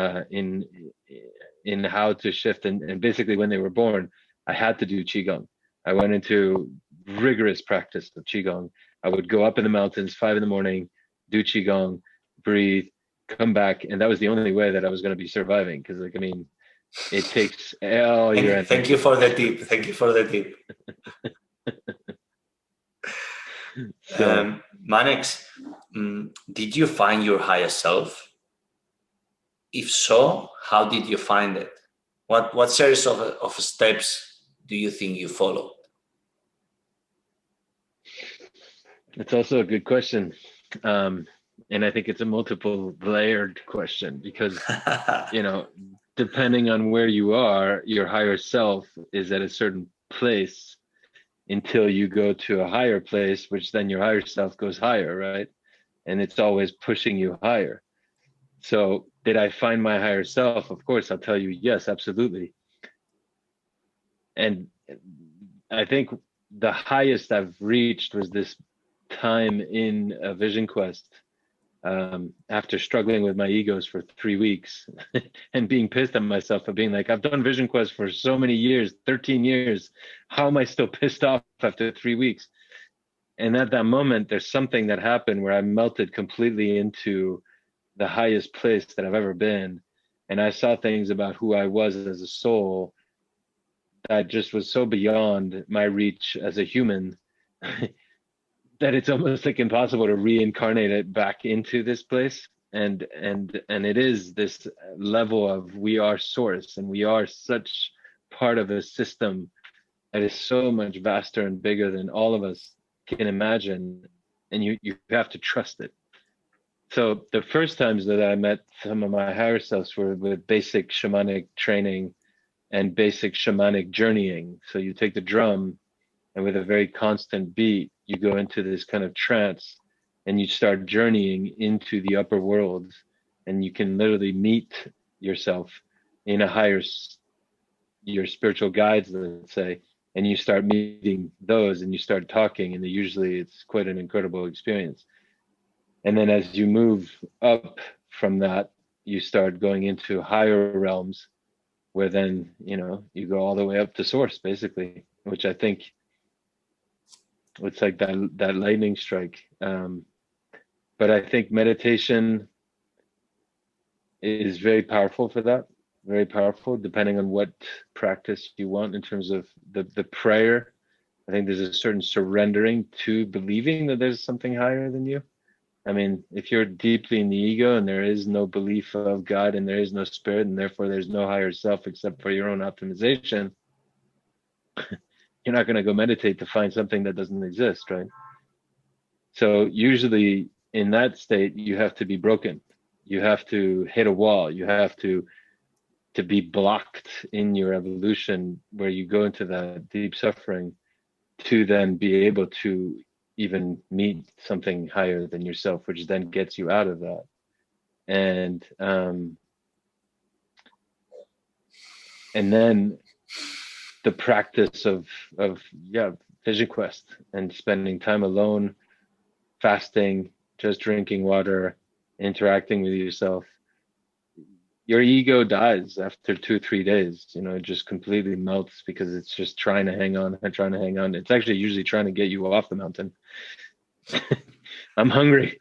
how to shift, and basically when they were born, I had to do qigong. I went into rigorous practice of qigong. I would go up in the mountains 5 a.m, do qigong, breathe, come back, and that was the only way that I was going to be surviving, because, like, I mean, it takes all your energy. Thank you for the tip. Thank you for the tip. So, Manex, did you find your higher self? If so, how did you find it? What series of steps do you think you followed? it's also a good question. And I think it's a multiple layered question, because, depending on where you are, your higher self is at a certain place until you go to a higher place, which then your higher self goes higher, right? And it's always pushing you higher. So did I find my higher self? Of course, I'll tell you, yes, absolutely. And I think the highest I've reached was this time in a vision quest, after struggling with my egos for 3 weeks and being pissed at myself for being like, I've done vision quest for so many years, 13 years. How am I still pissed off after 3 weeks? And at that moment, there's something that happened where I melted completely into the highest place that I've ever been. And I saw things about who I was as a soul that just was so beyond my reach as a human that it's almost like impossible to reincarnate it back into this place. And it is this level of, we are source, and we are such part of a system that is so much vaster and bigger than all of us can imagine. and you have to trust it. So the first times that I met some of my higher selves were with basic shamanic training and basic shamanic journeying. So you take the drum, and with a very constant beat, you go into this kind of trance, and you start journeying into the upper worlds, and you can literally meet yourself in a higher, your spiritual guides, let's say, and you start meeting those, and you start talking, and usually it's quite an incredible experience. And then as you move up from that, you start going into higher realms, where then, you go all the way up to source, basically, which I think it's like that lightning strike. But I think meditation is very powerful for that, very powerful, depending on what practice you want in terms of the prayer. I think there's a certain surrendering to believing that there's something higher than you. I mean, if you're deeply in the ego and there is no belief of God and there is no spirit and therefore there's no higher self except for your own optimization, you're not going to go meditate to find something that doesn't exist, right? So usually in that state, you have to be broken. You have to hit a wall. You have to be blocked in your evolution, where you go into that deep suffering to then be able to even meet something higher than yourself, which then gets you out of that. And then the practice of vision quest and spending time alone, fasting, just drinking water, interacting with yourself. Your ego dies after 2-3 days. It just completely melts because it's just trying to hang on and trying to hang on. It's actually usually trying to get you off the mountain. I'm hungry.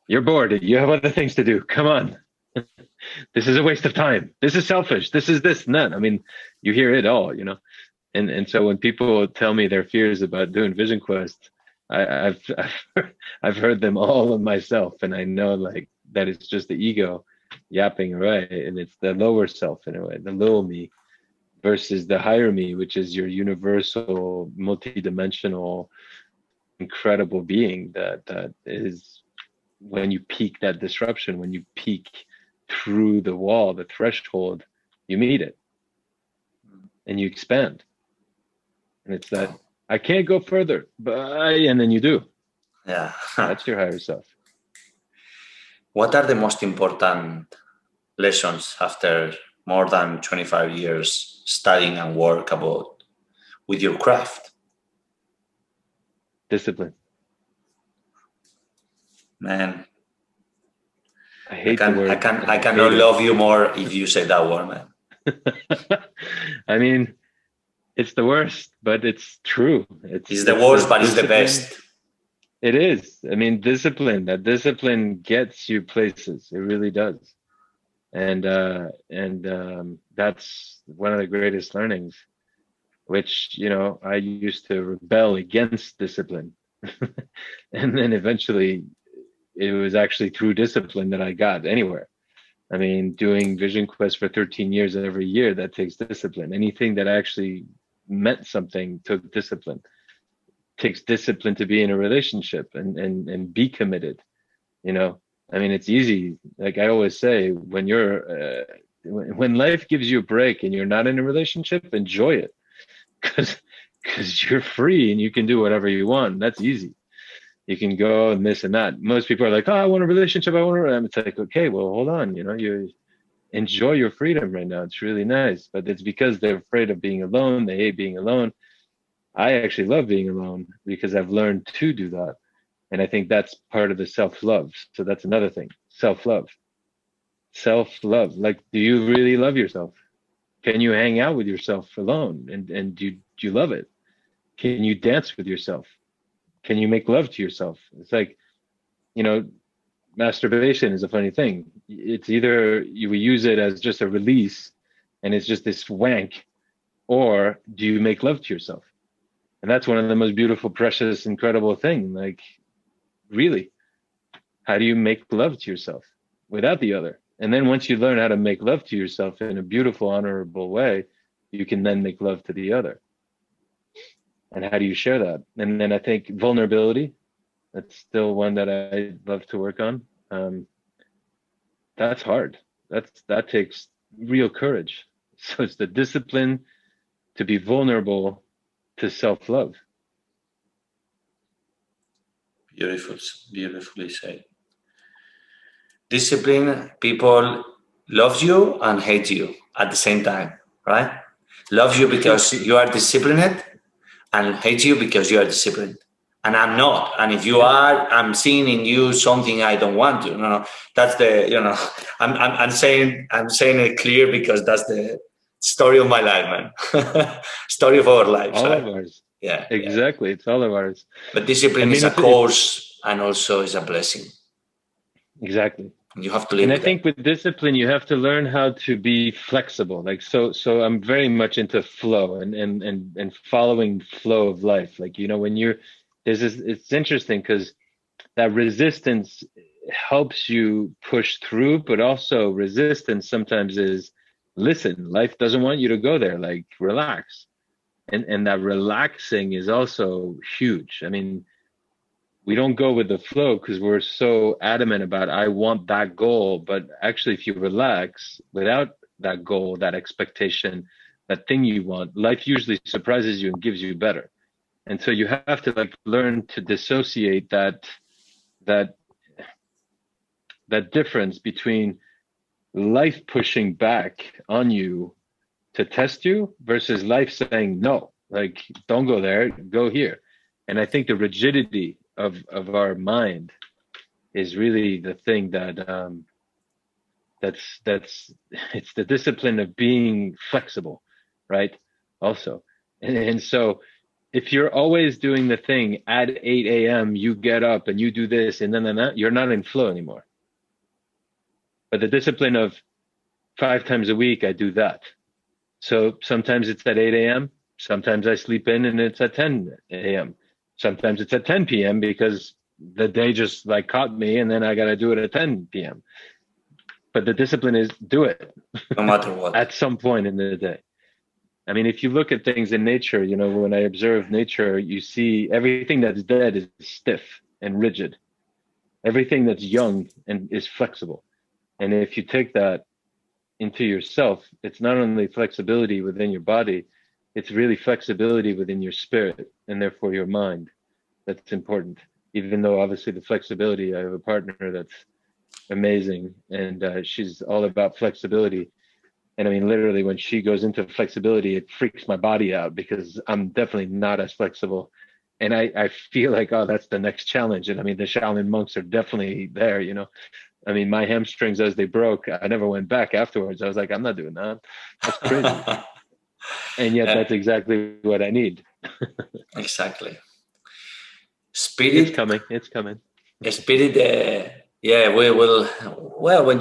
You're bored. You have other things to do. Come on. This is a waste of time. This is selfish. This is this and that. I mean, you hear it all, And so when people tell me their fears about doing Vision Quest, I've heard them all of myself, and I know like that it's just the ego yapping away, and it's the lower self in a way, the little me, versus the higher me, which is your universal, multidimensional, incredible being that is, when you peak that disruption, when you peak through the wall, the threshold, you meet it and you expand. And it's that I can't go further, and then you do. Yeah. That's your higher self. What are the most important lessons after more than 25 years studying and work with your craft? Discipline. Man, I hate the word. I cannot love you more if you say that word, man. I mean, it's the worst, but it's true. It's the worst, but it's the best. It is. I mean, discipline. That discipline gets you places. It really does. And that's one of the greatest learnings, which, I used to rebel against discipline. And then eventually it was actually through discipline that I got anywhere. I mean, doing Vision Quest for 13 years every year, that takes discipline. Anything that actually meant something took discipline. It takes discipline to be in a relationship and be committed. I mean, it's easy. Like I always say, when when life gives you a break and you're not in a relationship, enjoy it, because you're free and you can do whatever you want. That's easy. You can go and this and that. Most people are like, oh, I want a relationship. It's like, okay, well, hold on. You enjoy your freedom right now. It's really nice, but it's because they're afraid of being alone. They hate being alone. I actually love being alone because I've learned to do that. And I think that's part of the self-love. So that's another thing, self-love. Self-love. Like, do you really love yourself? Can you hang out with yourself alone? And do you love it? Can you dance with yourself? Can you make love to yourself? It's like, masturbation is a funny thing. It's either you use it as just a release and it's just this wank, or do you make love to yourself? And that's one of the most beautiful, precious, incredible things. Like, really, how do you make love to yourself without the other? And then once you learn how to make love to yourself in a beautiful, honorable way, you can then make love to the other. And how do you share that? And then I think vulnerability, That's still one that I love to work on. That's hard. That takes real courage. So it's the discipline to be vulnerable to self-love. Beautiful, beautifully said. Discipline, people love you and hate you at the same time, right? Love you because you are disciplined and hate you because you are disciplined. And I'm not. And if you are, I'm seeing in you something I don't want to. No, that's the, I'm saying it clear because that's the story of my life, man. Story of our lives. All right? of ours. Yeah. Exactly. Yeah. It's all of ours. But discipline is a course and also is a blessing. Exactly. You have to live. And I think with discipline, you have to learn how to be flexible. Like, so I'm very much into flow and following flow of life. Like, when it's interesting because that resistance helps you push through, but also resistance sometimes is, listen, life doesn't want you to go there. Like, relax. And that relaxing is also huge. I mean, we don't go with the flow because we're so adamant about, I want that goal. But actually, if you relax without that goal, that expectation, that thing you want, life usually surprises you and gives you better. And so you have to learn to dissociate that difference between life pushing back on you to test you versus life saying, no, like, don't go there, go here. And I think the rigidity of our mind is really the thing that's it's the discipline of being flexible, right? Also. And so if you're always doing the thing at 8 a.m., you get up and you do this and then that, you're not in flow anymore. But the discipline of 5 times a week, I do that. So sometimes it's at 8 a.m. Sometimes I sleep in and it's at 10 a.m. Sometimes it's at 10 p.m. because the day just caught me and then I got to do it at 10 p.m. But the discipline is do it. No matter what. At some point in the day. I mean, if you look at things in nature, when I observe nature, you see everything that's dead is stiff and rigid. Everything that's young and is flexible. And if you take that into yourself, it's not only flexibility within your body, it's really flexibility within your spirit and therefore your mind. That's important. Even though obviously the flexibility, I have a partner that's amazing and she's all about flexibility. And I mean, literally when she goes into flexibility, it freaks my body out because I'm definitely not as flexible. And I feel like, oh, that's the next challenge. And I mean, the Shaolin monks are definitely there, I mean, my hamstrings, as they broke, I never went back afterwards. I was like, I'm not doing that. That's crazy. And yet that's exactly what I need. Exactly. Spirit. It's coming. Spirit, we will. Well, when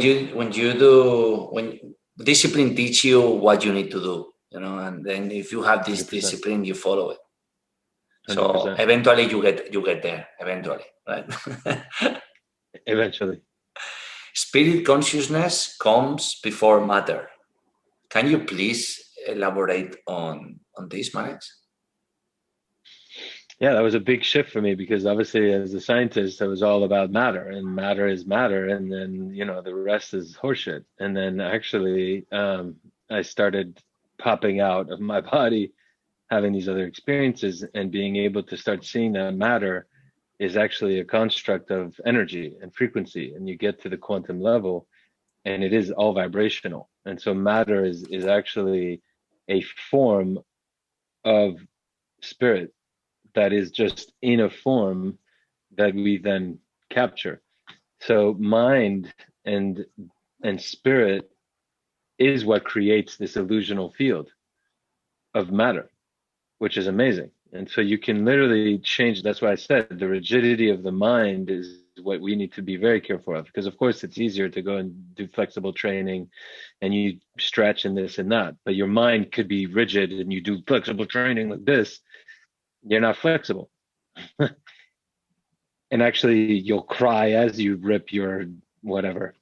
discipline teach you what you need to do, and then if you have this 100%. Discipline, you follow it. 100%. So eventually you get there, eventually, right? Eventually. Spirit consciousness comes before matter. Can you please elaborate on this, Manex? Yeah, that was a big shift for me because obviously as a scientist, I was all about matter and matter is matter. And then, the rest is horseshit. And then actually, I started popping out of my body, having these other experiences and being able to start seeing that matter is actually a construct of energy and frequency, and you get to the quantum level and it is all vibrational. And so matter is actually a form of spirit that is just in a form that we then capture. So mind and spirit is what creates this illusional field of matter, which is amazing. And so you can literally change. That's why I said the rigidity of the mind is what we need to be very careful of, because of course it's easier to go and do flexible training and you stretch and this and that, but your mind could be rigid and you do flexible training like this, you're not flexible. And actually you'll cry as you rip your whatever,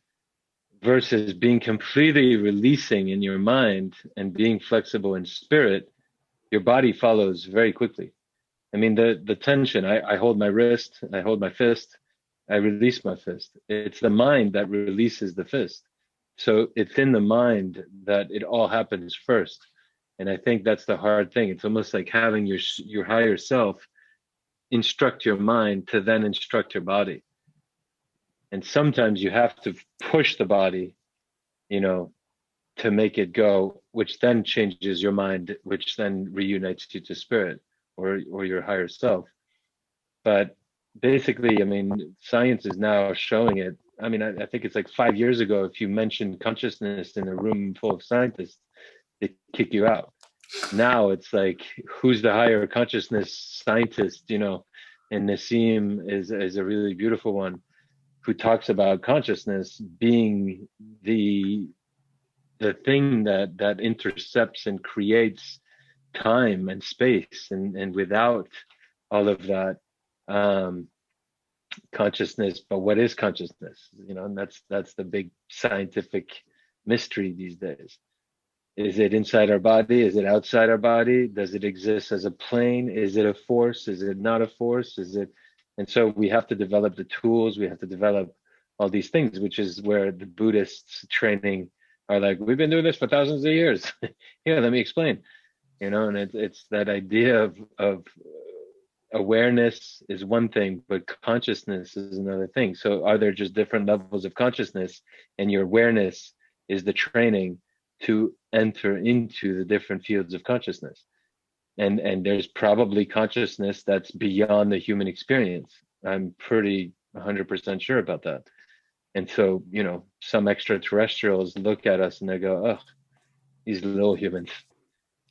versus being completely releasing in your mind and being flexible in spirit. Your body follows very quickly. I mean, the tension, I hold my wrist, I hold my fist, I release my fist. It's the mind that releases the fist. So it's in the mind that it all happens first. And I think that's the hard thing. It's almost like having your higher self instruct your mind to then instruct your body. And sometimes you have to push the body, to make it go, which then changes your mind, which then reunites you to spirit or your higher self. But basically, I mean, science is now showing it. I mean, I think it's like 5 years ago, if you mentioned consciousness in a room full of scientists, they kick you out. Now it's like, who's the higher consciousness scientist, and Nassim is a really beautiful one who talks about consciousness being the thing that intercepts and creates time and space, and without all of that consciousness. But what is consciousness? And that's the big scientific mystery these days. Is it inside our body? Is it outside our body? Does it exist as a plane? Is it a force? Is it not a force? And so we have to develop the tools. We have to develop all these things, which is where the Buddhists training are like, we've been doing this for thousands of years. Yeah, let me explain. And it's that idea of awareness is one thing, but consciousness is another thing. So are there just different levels of consciousness, and your awareness is the training to enter into the different fields of consciousness? And there's probably consciousness that's beyond the human experience. I'm pretty 100% sure about that. And so, some extraterrestrials look at us and they go, oh, these little humans,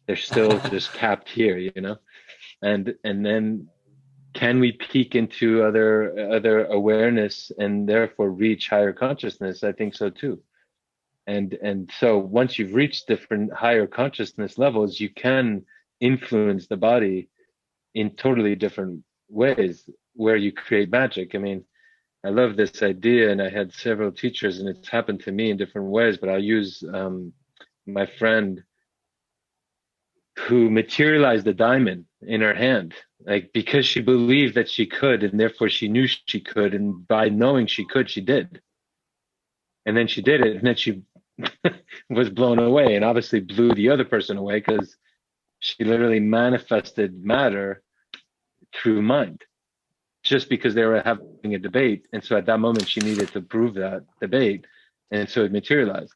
they're still just capped here, and then can we peek into other awareness and therefore reach higher consciousness? I think so too. And so once you've reached different higher consciousness levels, you can influence the body in totally different ways where you create magic. I mean, I love this idea, and I had several teachers, and it's happened to me in different ways, but I'll use my friend who materialized a diamond in her hand, like because she believed that she could, and therefore she knew she could, and by knowing she could, she did. And then she did it, and then she was blown away, and obviously blew the other person away, because she literally manifested matter through mind, just because they were having a debate. And so at that moment, she needed to prove that debate. And so it materialized.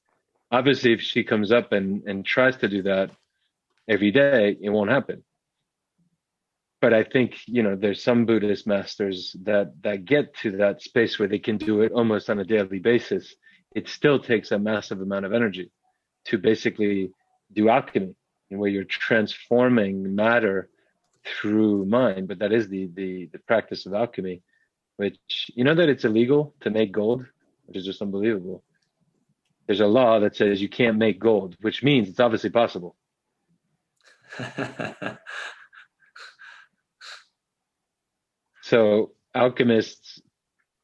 Obviously, if she comes up and tries to do that every day, it won't happen. But I think, there's some Buddhist masters that get to that space where they can do it almost on a daily basis. It still takes a massive amount of energy to basically do alchemy, where you're transforming matter through mind. But that is the practice of alchemy, which, that it's illegal to make gold, which is just unbelievable. There's a law that says you can't make gold, which means it's obviously possible. So alchemists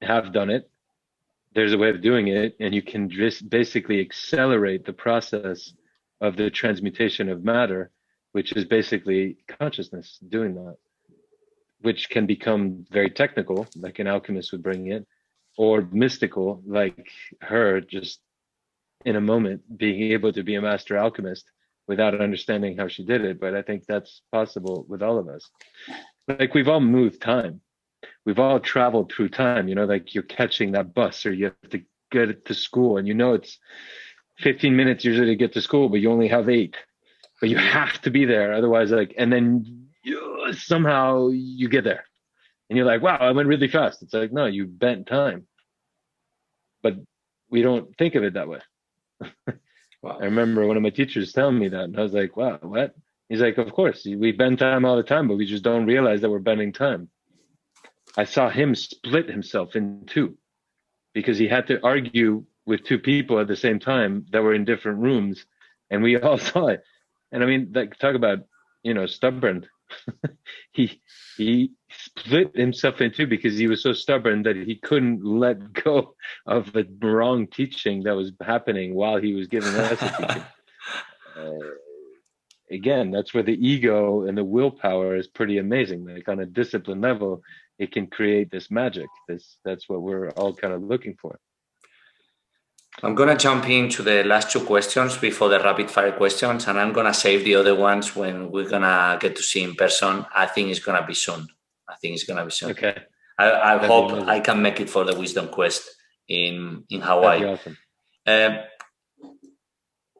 have done it. There's a way of doing it, and you can just basically accelerate the process of the transmutation of matter, which is basically consciousness doing that, which can become very technical, like an alchemist would bring it, or mystical, like her, just in a moment being able to be a master alchemist without understanding how she did it. But I think that's possible with all of us. Like, we've all moved time. We've all traveled through time, like you're catching that bus, or you have to get it to school, and it's 15 minutes usually to get to school, but you only have 8, but you have to be there. Otherwise, and then somehow you get there and you're like, wow, I went really fast. It's like, no, you bent time, but we don't think of it that way. Wow. I remember one of my teachers telling me that, and I was like, wow, what? He's like, of course, we bend time all the time, but we just don't realize that we're bending time. I saw him split himself in 2 because he had to argue with 2 people at the same time that were in different rooms, and we all saw it. And I mean, talk about, stubborn. he split himself in 2 because he was so stubborn that he couldn't let go of the wrong teaching that was happening while he was giving us a teaching. again, that's where the ego and the willpower is pretty amazing. Like on a discipline level, it can create this magic. That's what we're all kind of looking for. I'm going to jump into the last two questions before the rapid fire questions, and I'm going to save the other ones when we're going to get to see in person. I think it's going to be soon. Okay. I That'd hope I can make it for the Wisdom Quest in Hawaii. That'd be awesome.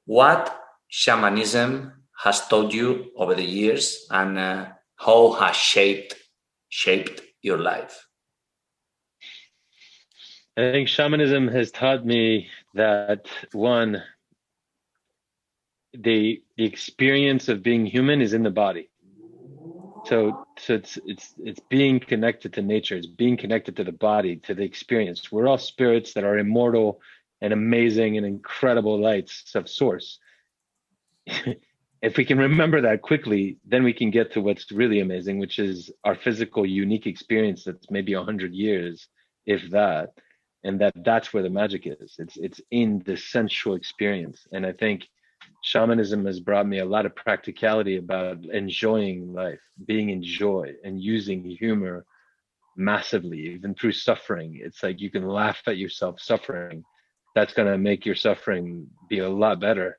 What shamanism has taught you over the years, and how has shaped your life? I think shamanism has taught me that, one, the experience of being human is in the body. So it's being connected to nature. It's being connected to the body, to the experience. We're all spirits that are immortal and amazing and incredible lights of source. If we can remember that quickly, then we can get to what's really amazing, which is our physical unique experience that's maybe 100 years, if that, and that's where the magic is. It's in the sensual experience. And I think shamanism has brought me a lot of practicality about enjoying life, being in joy, and using humor massively, even through suffering. It's like you can laugh at yourself suffering. That's going to make your suffering be a lot better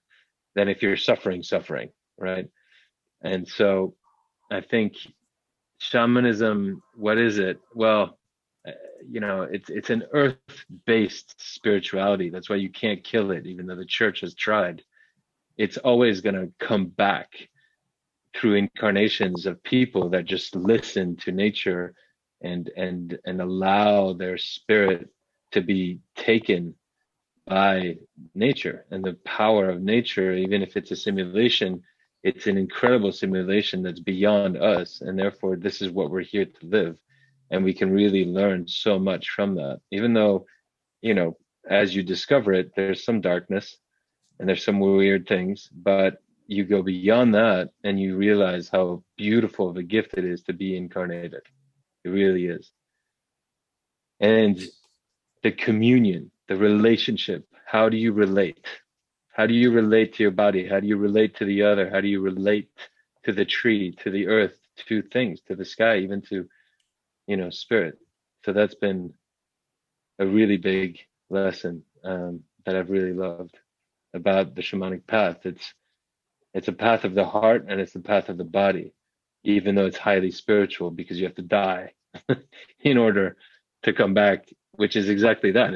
than if you're suffering, right? And so I think shamanism, what is it? Well, it's an earth-based spirituality. That's why you can't kill it, even though the church has tried. It's always going to come back through incarnations of people that just listen to nature and allow their spirit to be taken by nature and the power of nature. Even if it's a simulation, it's an incredible simulation that's beyond us, and therefore this is what we're here to live. And we can really learn so much from that, even though, as you discover it, there's some darkness and there's some weird things, but you go beyond that and you realize how beautiful of a gift it is to be incarnated. It really is. And the communion, the relationship, how do you relate? How do you relate to your body? How do you relate to the other? How do you relate to the tree, to the earth, to things, to the sky, even to, spirit? So that's been a really big lesson that I've really loved about the shamanic path. It's a path of the heart and it's the path of the body, even though it's highly spiritual, because you have to die in order to come back, which is exactly that.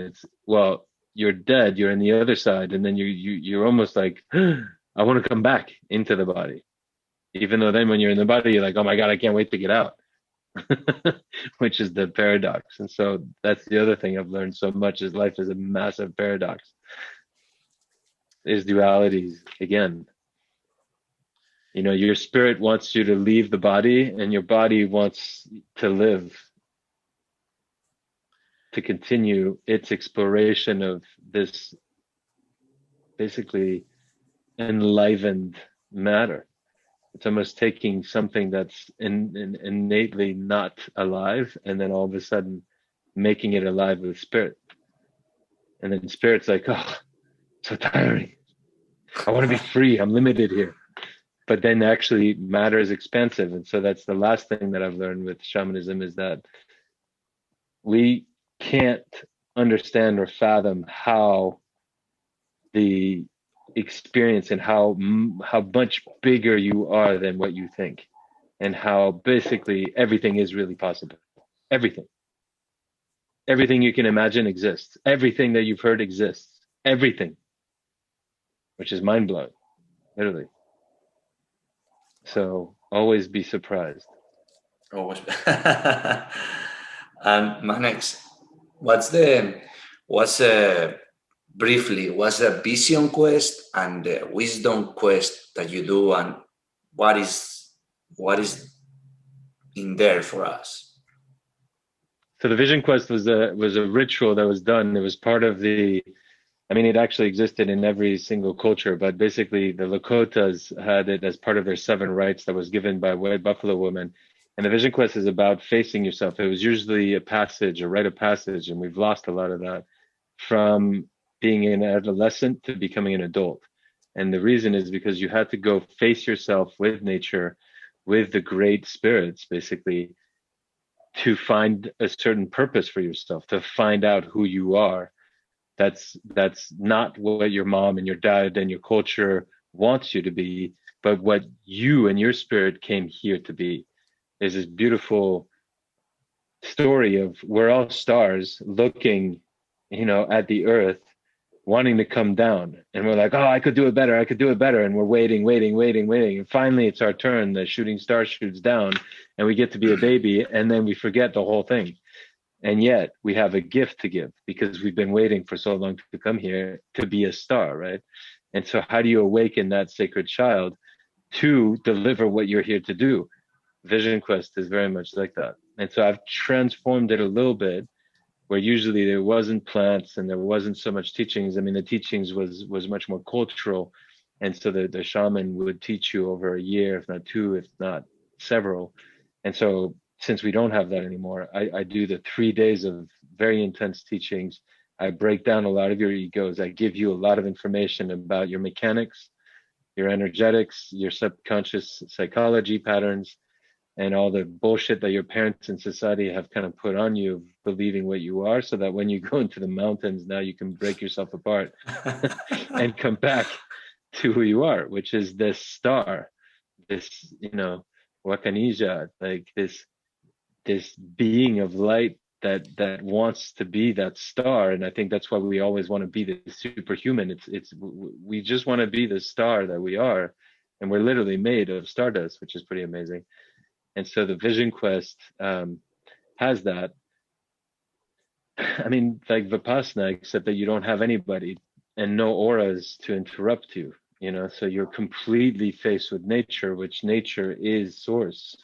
You're dead, you're in the other side, and then you're almost like, I want to come back into the body. Even though then when you're in the body, you're like, oh my God, I can't wait to get out. Which is the paradox. And so that's the other thing I've learned so much, is life is a massive paradox. Is dualities again. Your spirit wants you to leave the body, and your body wants to live, to continue its exploration of this basically enlivened matter. It's almost taking something that's innately not alive, and then all of a sudden making it alive with spirit. And then spirit's like, oh, so tiring. I want to be free. I'm limited here. But then actually matter is expansive. And so that's the last thing that I've learned with shamanism, is that we can't understand or fathom how the experience and how much bigger you are than what you think, and how basically everything is really possible. Everything you can imagine exists. Everything that you've heard exists. Everything, which is mind-blowing, literally. So always be surprised. Always. And Manex, what's the vision quest and the wisdom quest that you do, and what is in there for us? So the vision quest was a ritual that was done. It was part of it actually existed in every single culture, but basically the Lakotas had it as part of their 7 rites that was given by white buffalo women. And the vision quest is about facing yourself. It was usually a rite of passage, and we've lost a lot of that, from being an adolescent to becoming an adult. And the reason is because you had to go face yourself with nature, with the great spirits, basically, to find a certain purpose for yourself, to find out who you are. That's not what your mom and your dad and your culture wants you to be, but what you and your spirit came here to be. There's this beautiful story of we're all stars looking, at the earth, wanting to come down. And we're like, oh, I could do it better. I could do it better. And we're waiting. And finally it's our turn. The shooting star shoots down and we get to be a baby. And then we forget the whole thing. And yet we have a gift to give because we've been waiting for so long to come here to be a star, right? And so how do you awaken that sacred child to deliver what you're here to do? Vision Quest is very much like that. And so I've transformed it a little bit, where usually there wasn't plants and there wasn't so much teachings. I mean, the teachings was much more cultural. And so the shaman would teach you over a year, if not two, if not several. And so since we don't have that anymore, I do the 3 days of very intense teachings. I break down a lot of your egos. I give you a lot of information about your mechanics, your energetics, your subconscious psychology patterns, and all the bullshit that your parents and society have kind of put on you, believing what you are, so that when you go into the mountains, now you can break yourself apart and come back to who you are, which is this star, this, Wakanija, like this being of light that wants to be that star. And I think that's why we always want to be the superhuman. We just want to be the star that we are. And we're literally made of stardust, which is pretty amazing. And so the Vision Quest has that. I mean, like Vipassana, except that you don't have anybody and no auras to interrupt you, so you're completely faced with nature, which nature is source.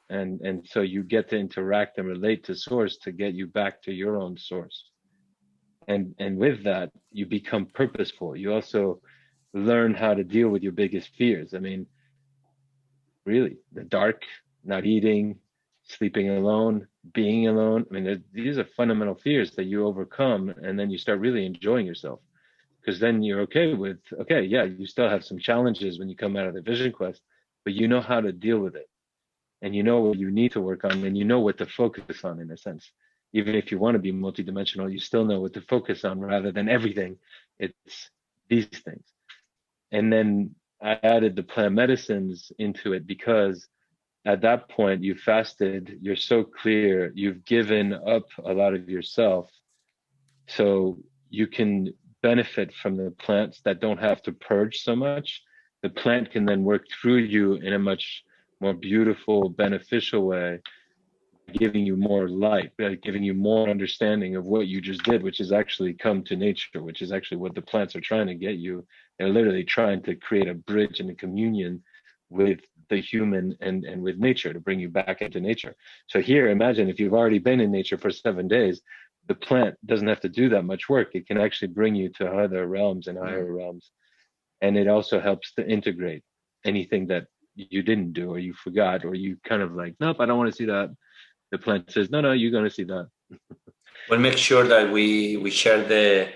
And so you get to interact and relate to source to get you back to your own source. And with that, you become purposeful. You also learn how to deal with your biggest fears. I mean, really, the dark, not eating, sleeping alone, being alone. I mean, these are fundamental fears that you overcome, and then you start really enjoying yourself, because then you're you still have some challenges when you come out of the Vision Quest, but you know how to deal with it, and you know what you need to work on, and you know what to focus on, in a sense. Even if you want to be multidimensional, you still know what to focus on rather than everything. It's these things. And then I added the plant medicines into it because at that point you fasted, you're so clear, you've given up a lot of yourself, so you can benefit from the plants that don't have to purge so much. The plant can then work through you in a much more beautiful, beneficial way, giving you more light, giving you more understanding of what you just did, which is actually come to nature, which is actually what the plants are trying to get you. They're literally trying to create a bridge and a communion with the human and with nature, to bring you back into nature. So here, imagine if you've already been in nature for 7 days, the plant doesn't have to do that much work. It can actually bring you to other realms and higher realms. And it also helps to integrate anything that you didn't do or you forgot, or you kind of like, nope, I don't want to see that. The plant says, no, you're going to see that. We'll make sure that we share the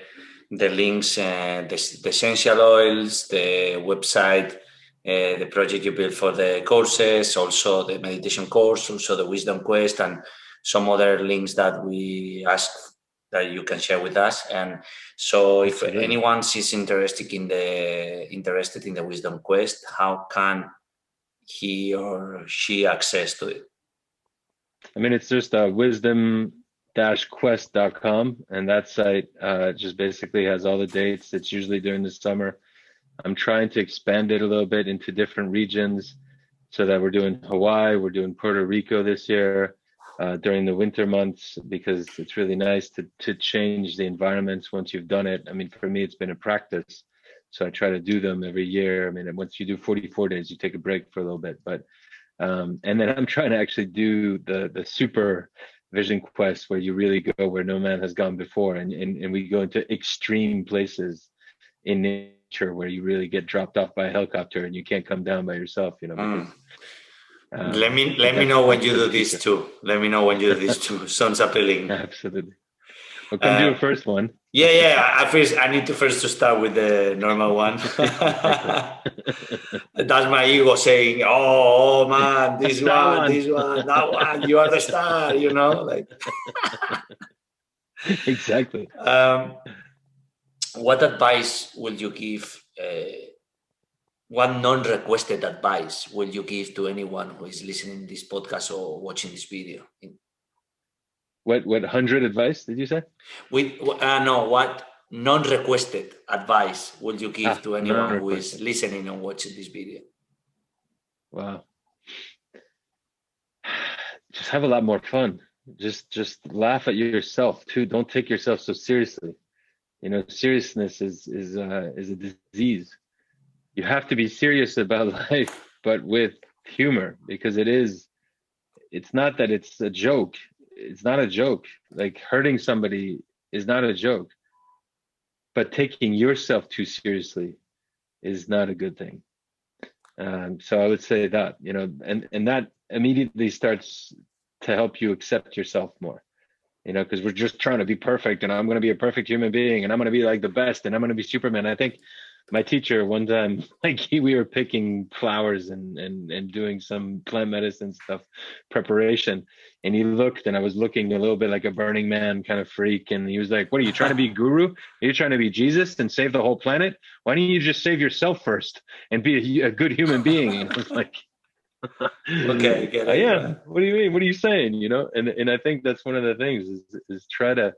links, the essential oils, the website, the project you built for the courses, also the meditation course, also the Wisdom Quest, and some other links that we ask that you can share with us. And so if anyone is interested in the Wisdom Quest, how can he or she access to it? I mean, it's just wisdom-quest.com, and that site just basically has all the dates. It's usually during the summer. I'm trying to expand it a little bit into different regions, so that we're doing Hawaii, we're doing Puerto Rico this year during the winter months, because it's really nice to change the environments once you've done it. I mean, for me, it's been a practice, so I try to do them every year. I mean, once you do 44 days, you take a break for a little bit, but and then I'm trying to actually do the super Vision Quest, where you really go where no man has gone before, and we go into extreme places in nature where you really get dropped off by a helicopter and you can't come down by yourself, because, let me know when you do this too. Let me know when you do this too. Sounds appealing. Absolutely. Well, come do a first one. Yeah. I need to first to start with the normal one. That's my ego saying, "Oh man, this one, that one. You are the star," like. Exactly. What advice will you give? What non-requested advice will you give to anyone who is listening to this podcast or watching this video? What 100 advice did you say? No, what non-requested advice will you give to anyone who is Non-requested. listening and watching this video? Wow. Just have a lot more fun. Just laugh at yourself too. Don't take yourself so seriously. Seriousness is a disease. You have to be serious about life, but with humor, because it's not that it's a joke. It's not a joke. Like hurting somebody is not a joke, but taking yourself too seriously is not a good thing. So I would say that, and that immediately starts to help you accept yourself more, because we're just trying to be perfect, and I'm going to be a perfect human being, and I'm going to be like the best, and I'm going to be Superman. I think my teacher one time, we were picking flowers and doing some plant medicine stuff, preparation. And he looked, and I was looking a little bit like a Burning Man kind of freak. And he was like, "What are you trying to be, guru? Are you trying to be Jesus and save the whole planet? Why don't you just save yourself first and be a good human being?" And I was like, Okay, get I it. am. Right? What do you mean? What are you saying? And I think that's one of the things is try to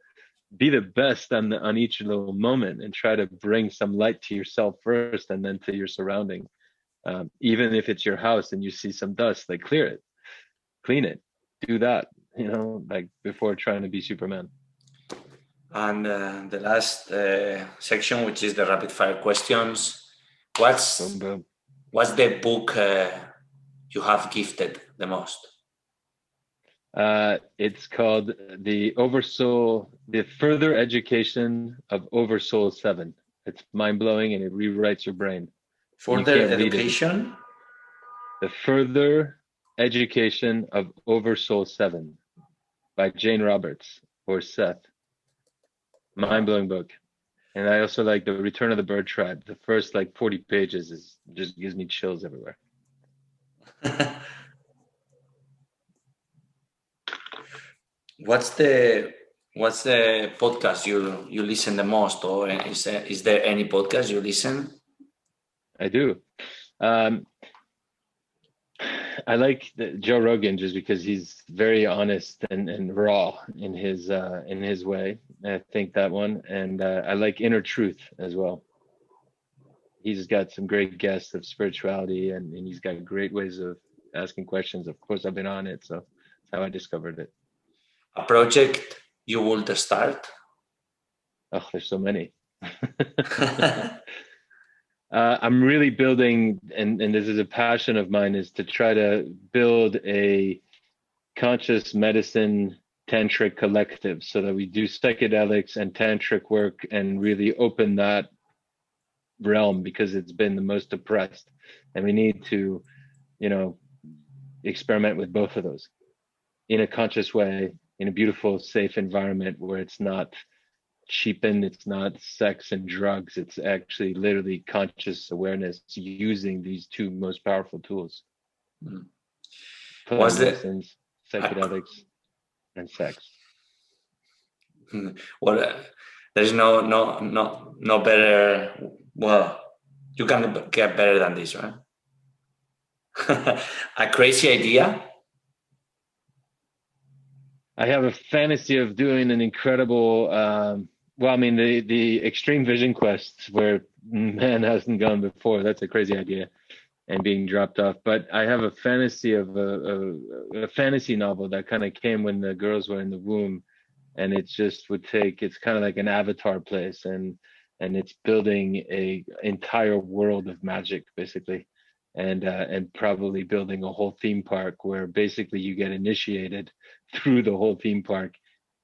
be the best on each little moment, and try to bring some light to yourself first and then to your surrounding. Even if it's your house and you see some dust, like clear it, clean it, do that, like before trying to be Superman. And the last section, which is the rapid fire questions. Boom, boom. What's the book you have gifted the most? It's called The Further Education of Oversoul 7. It's mind-blowing, and it rewrites your brain. Further Education? The Further Education of Oversoul 7 by Jane Roberts or Seth. Mind-blowing book. And I also like The Return of the Bird Tribe. The first 40 pages just gives me chills everywhere. What's the podcast you listen the most, or is there any podcast you listen? I do. I like Joe Rogan just because he's very honest and raw in his way. I think that one, and I like Inner Truth as well. He's got some great guests of spirituality, and he's got great ways of asking questions. Of course, I've been on it, so that's how I discovered it. A project you would start? Oh, there's so many. I'm really building, and this is a passion of mine, is to try to build a conscious medicine tantric collective, so that we do psychedelics and tantric work and really open that realm, because it's been the most oppressed, and we need to, experiment with both of those in a conscious way, in a beautiful, safe environment where it's not cheapened, it's not sex and drugs, it's actually literally conscious awareness using these two most powerful tools. Plant medicines, psychedelics, and sex. Well, there's no better. Well, you can get better than this, right? A crazy idea. I have a fantasy of doing an incredible, the extreme vision quests where man hasn't gone before. That's a crazy idea, and being dropped off. But I have a fantasy of a fantasy novel that kind of came when the girls were in the womb, and it just would take. It's kind of like an Avatar place, and it's building a entire world of magic, basically. And probably building a whole theme park where basically you get initiated through the whole theme park,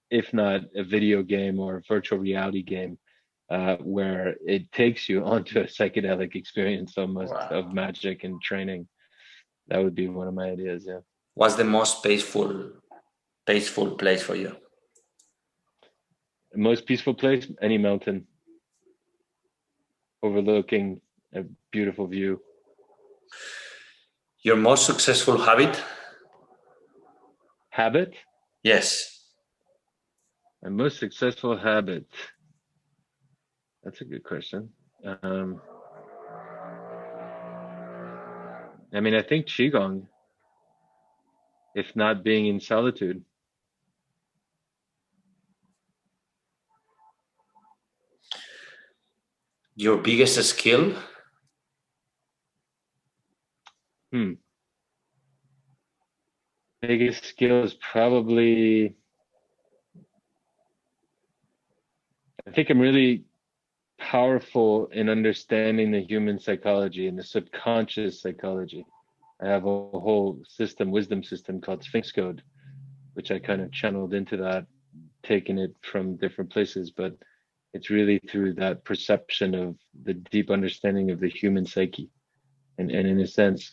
if not a video game or a virtual reality game, where it takes you onto a psychedelic experience almost. Wow. Of magic and training. That would be one of my ideas. Yeah. What's the most peaceful place for you? Most peaceful place, any mountain overlooking a beautiful view. Your most successful habit? Habit? Yes. My most successful habit. That's a good question. I mean, I think Qigong, if not being in solitude. Your biggest skill? Biggest skill is probably, I think I'm really powerful in understanding the human psychology and the subconscious psychology. I have a whole system, wisdom system called Sphinx Code, which I kind of channeled into that, taking it from different places, but it's really through that perception of the deep understanding of the human psyche. And in a sense,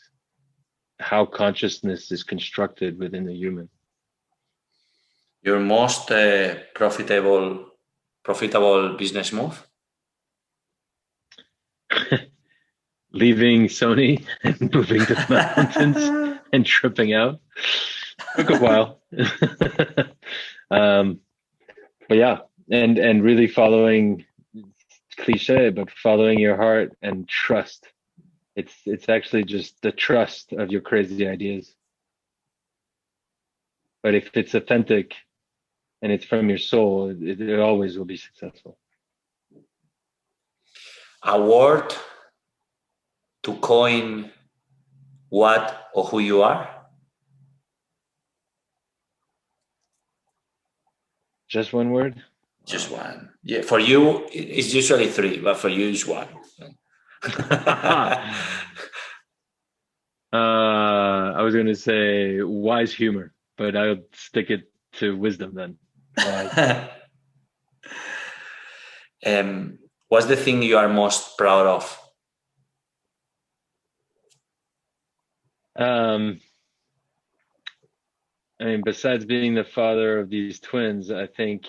how consciousness is constructed within the human. Your most profitable business move? Leaving Sony and moving to the mountains and tripping out. Took a while. But yeah, and really following, cliche, but following your heart and trust. It's actually just the trust of your crazy ideas. But if it's authentic and it's from your soul, it always will be successful. A word to coin what or who you are? Just one word? Just one. Yeah, for you, it's usually three, but for you, it's one. I was going to say wise humor, but I'll stick it to wisdom then. Wise. What's the thing you are most proud of? I mean, besides being the father of these twins, I think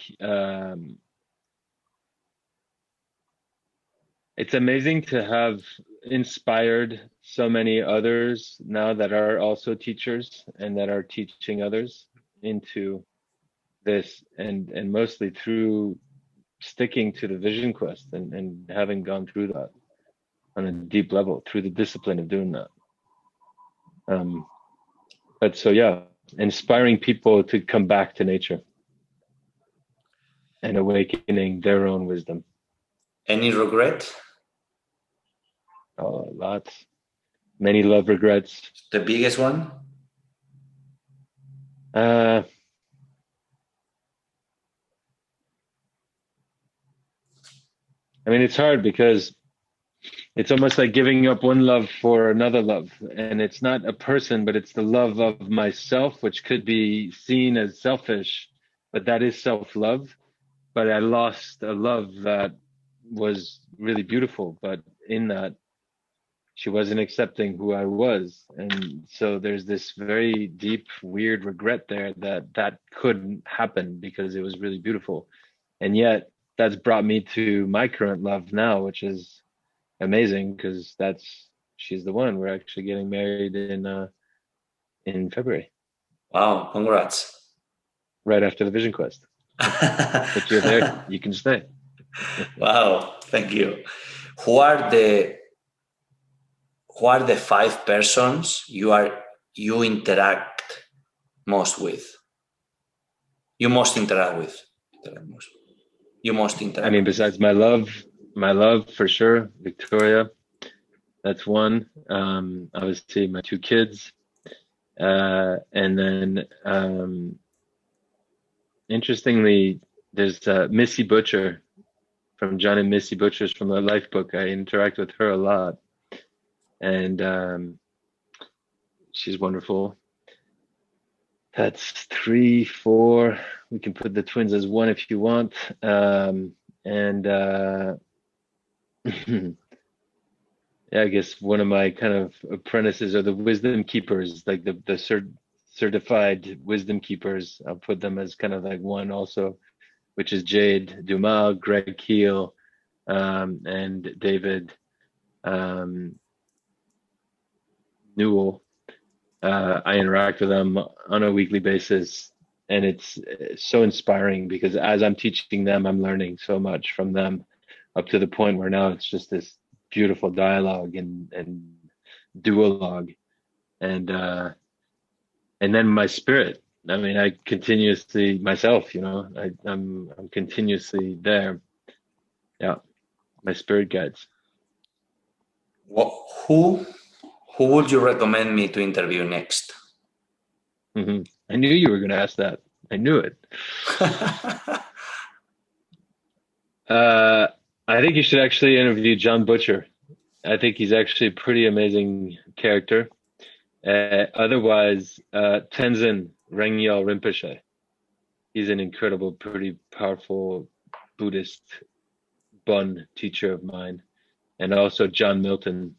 it's amazing to have inspired so many others now that are also teachers and that are teaching others into this, and mostly through sticking to the vision quest and having gone through that on a deep level through the discipline of doing that. But so yeah, inspiring people to come back to nature and awakening their own wisdom. Any regret? Oh, lots. Many love regrets. The biggest one? I mean, it's hard because it's almost like giving up one love for another love. And it's not a person, but it's the love of myself, which could be seen as selfish, but that is self-love. But I lost a love that was really beautiful, but in that she wasn't accepting who I was. And so there's this very deep, weird regret there that couldn't happen because it was really beautiful. And yet that's brought me to my current love now, which is amazing because she's the one. We're actually getting married in February. Wow, congrats. Right after the Vision Quest. But you're there, you can stay. Wow, thank you. Who are the 5 persons you interact most with? You most interact with. I mean, besides my love for sure, Victoria, that's one. Obviously my 2 kids. And then interestingly, there's Missy Butcher from John and Missy Butchers from the Life book. I interact with her a lot. And she's wonderful. That's 3, 4. We can put the twins as 1 if you want. Yeah, I guess one of my kind of apprentices are the wisdom keepers, like the certified wisdom keepers. I'll put them as kind of like 1 also. which is Jade Dumas, Greg Keel, and David Newell. I interact with them on a weekly basis, and it's so inspiring because as I'm teaching them, I'm learning so much from them, up to the point where now it's just this beautiful dialogue and duologue, and then my spirit. I mean, I continuously myself, I'm continuously there. Yeah, my spirit guides. Who would you recommend me to interview next? Mm-hmm. I knew you were going to ask that. I knew it. I think you should actually interview John Butcher. I think he's actually a pretty amazing character. Otherwise, Tenzin Rengyal Rinpoche. He's an incredible, pretty powerful Buddhist Bon teacher of mine. And also John Milton,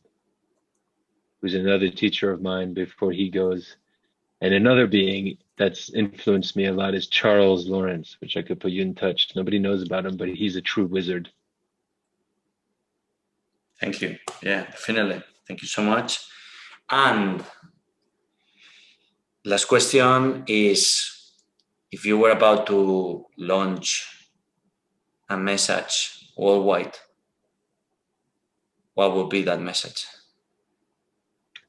who's another teacher of mine before he goes. And another being that's influenced me a lot is Charles Lawrence, which I could put you in touch. Nobody knows about him, but he's a true wizard. Thank you. Yeah, definitely. Thank you so much. And last question is, if you were about to launch a message worldwide, what would be that message?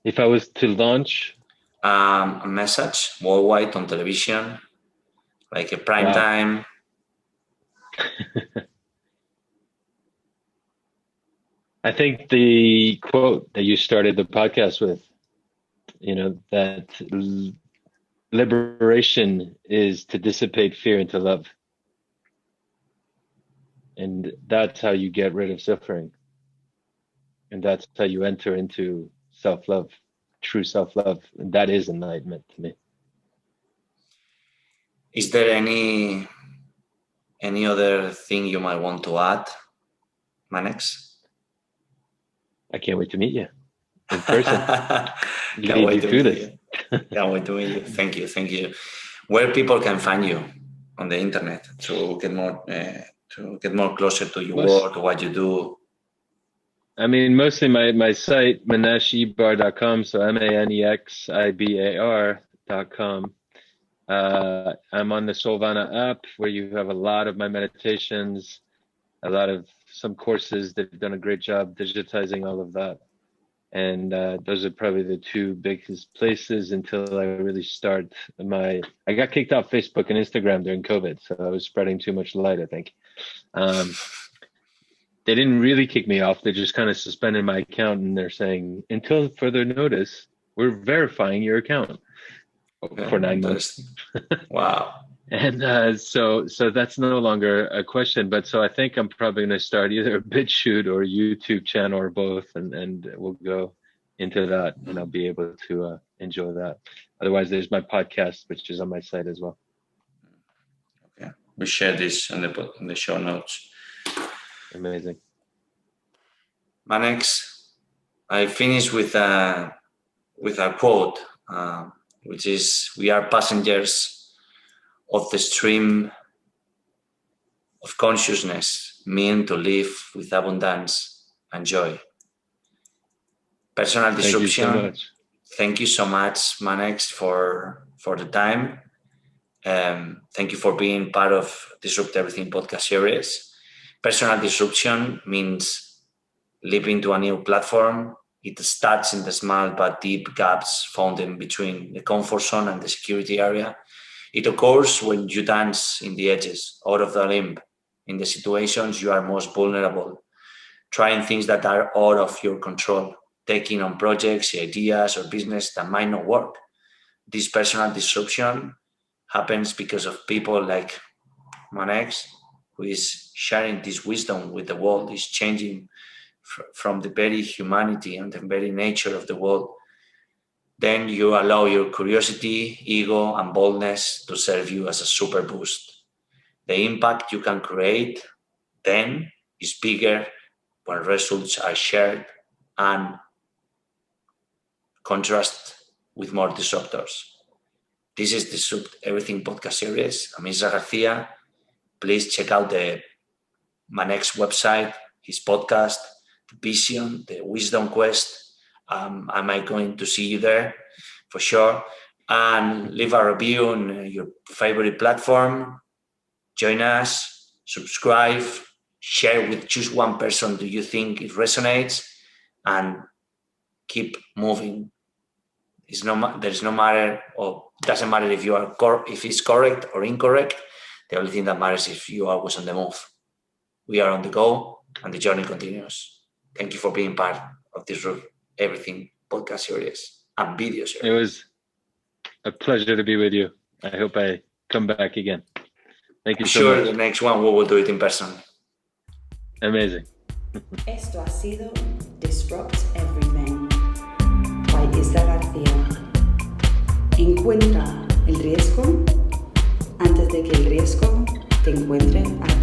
If I was to launch a message worldwide on television, like a prime time. I think the quote that you started the podcast with, that liberation is to dissipate fear into love. And that's how you get rid of suffering. And that's how you enter into self-love, true self-love. And that is enlightenment to me. Is there any other thing you might want to add, Manex? I can't wait to meet you in person. Can't wait to meet you. Can't wait to meet you. Thank you. Where people can find you on the internet to get more closer to your work, to what you do? I mean, mostly my site, manexibar.com. So manexibar.com. I'm on the Solvana app where you have a lot of my meditations, a lot of some courses. They've done a great job digitizing all of that. And those are probably the two biggest places until I really start I got kicked off Facebook and Instagram during COVID. So I was spreading too much light, I think. They didn't really kick me off. They just kind of suspended my account and they're saying, until further notice, we're verifying your account for 9 months. Wow. And so that's no longer a question. But so I think I'm probably going to start either a BitChute or a YouTube channel or both. And we'll go into that and I'll be able to enjoy that. Otherwise, there's my podcast, which is on my site as well. Okay. We share this in the show notes. Amazing. Manex, I finish with a quote, which is, "We are passengers of the stream of consciousness meant to live with abundance and joy." Personal disruption. Thank you so much, Manex, for the time. Thank you for being part of Disrupt Everything podcast series. Personal disruption means leaping to a new platform. It starts in the small but deep gaps found in between the comfort zone and the security area. It occurs when you dance in the edges, out of the limb, in the situations you are most vulnerable, trying things that are out of your control, taking on projects, ideas, or business that might not work. This personal disruption happens because of people like Manex, who is sharing this wisdom with the world, is changing from the very humanity and the very nature of the world. Then you allow your curiosity, ego, and boldness to serve you as a super boost. The impact you can create then is bigger when results are shared and contrast with more disruptors. This is Disrupt Everything podcast series. I'm Isra Garcia. please check out the Manex website, his podcast, the Vision, the Wisdom Quest. I might going to see you there for sure. And leave a review on your favorite platform. Join us, subscribe, share with just one person do you think it resonates, and keep moving. There's no matter, or doesn't matter if if it's correct or incorrect. The only thing that matters is if you are always on the move. We are on the go, and the journey continues. Thank you for being part of this Everything podcast series and video series. It was a pleasure to be with you. I hope I come back again. Thank you so much. The next one we will do it in person. Amazing. Esto ha sido Disrupt Everything by Isla García. Encuentra el riesgo antes de que el riesgo te encuentre a ti.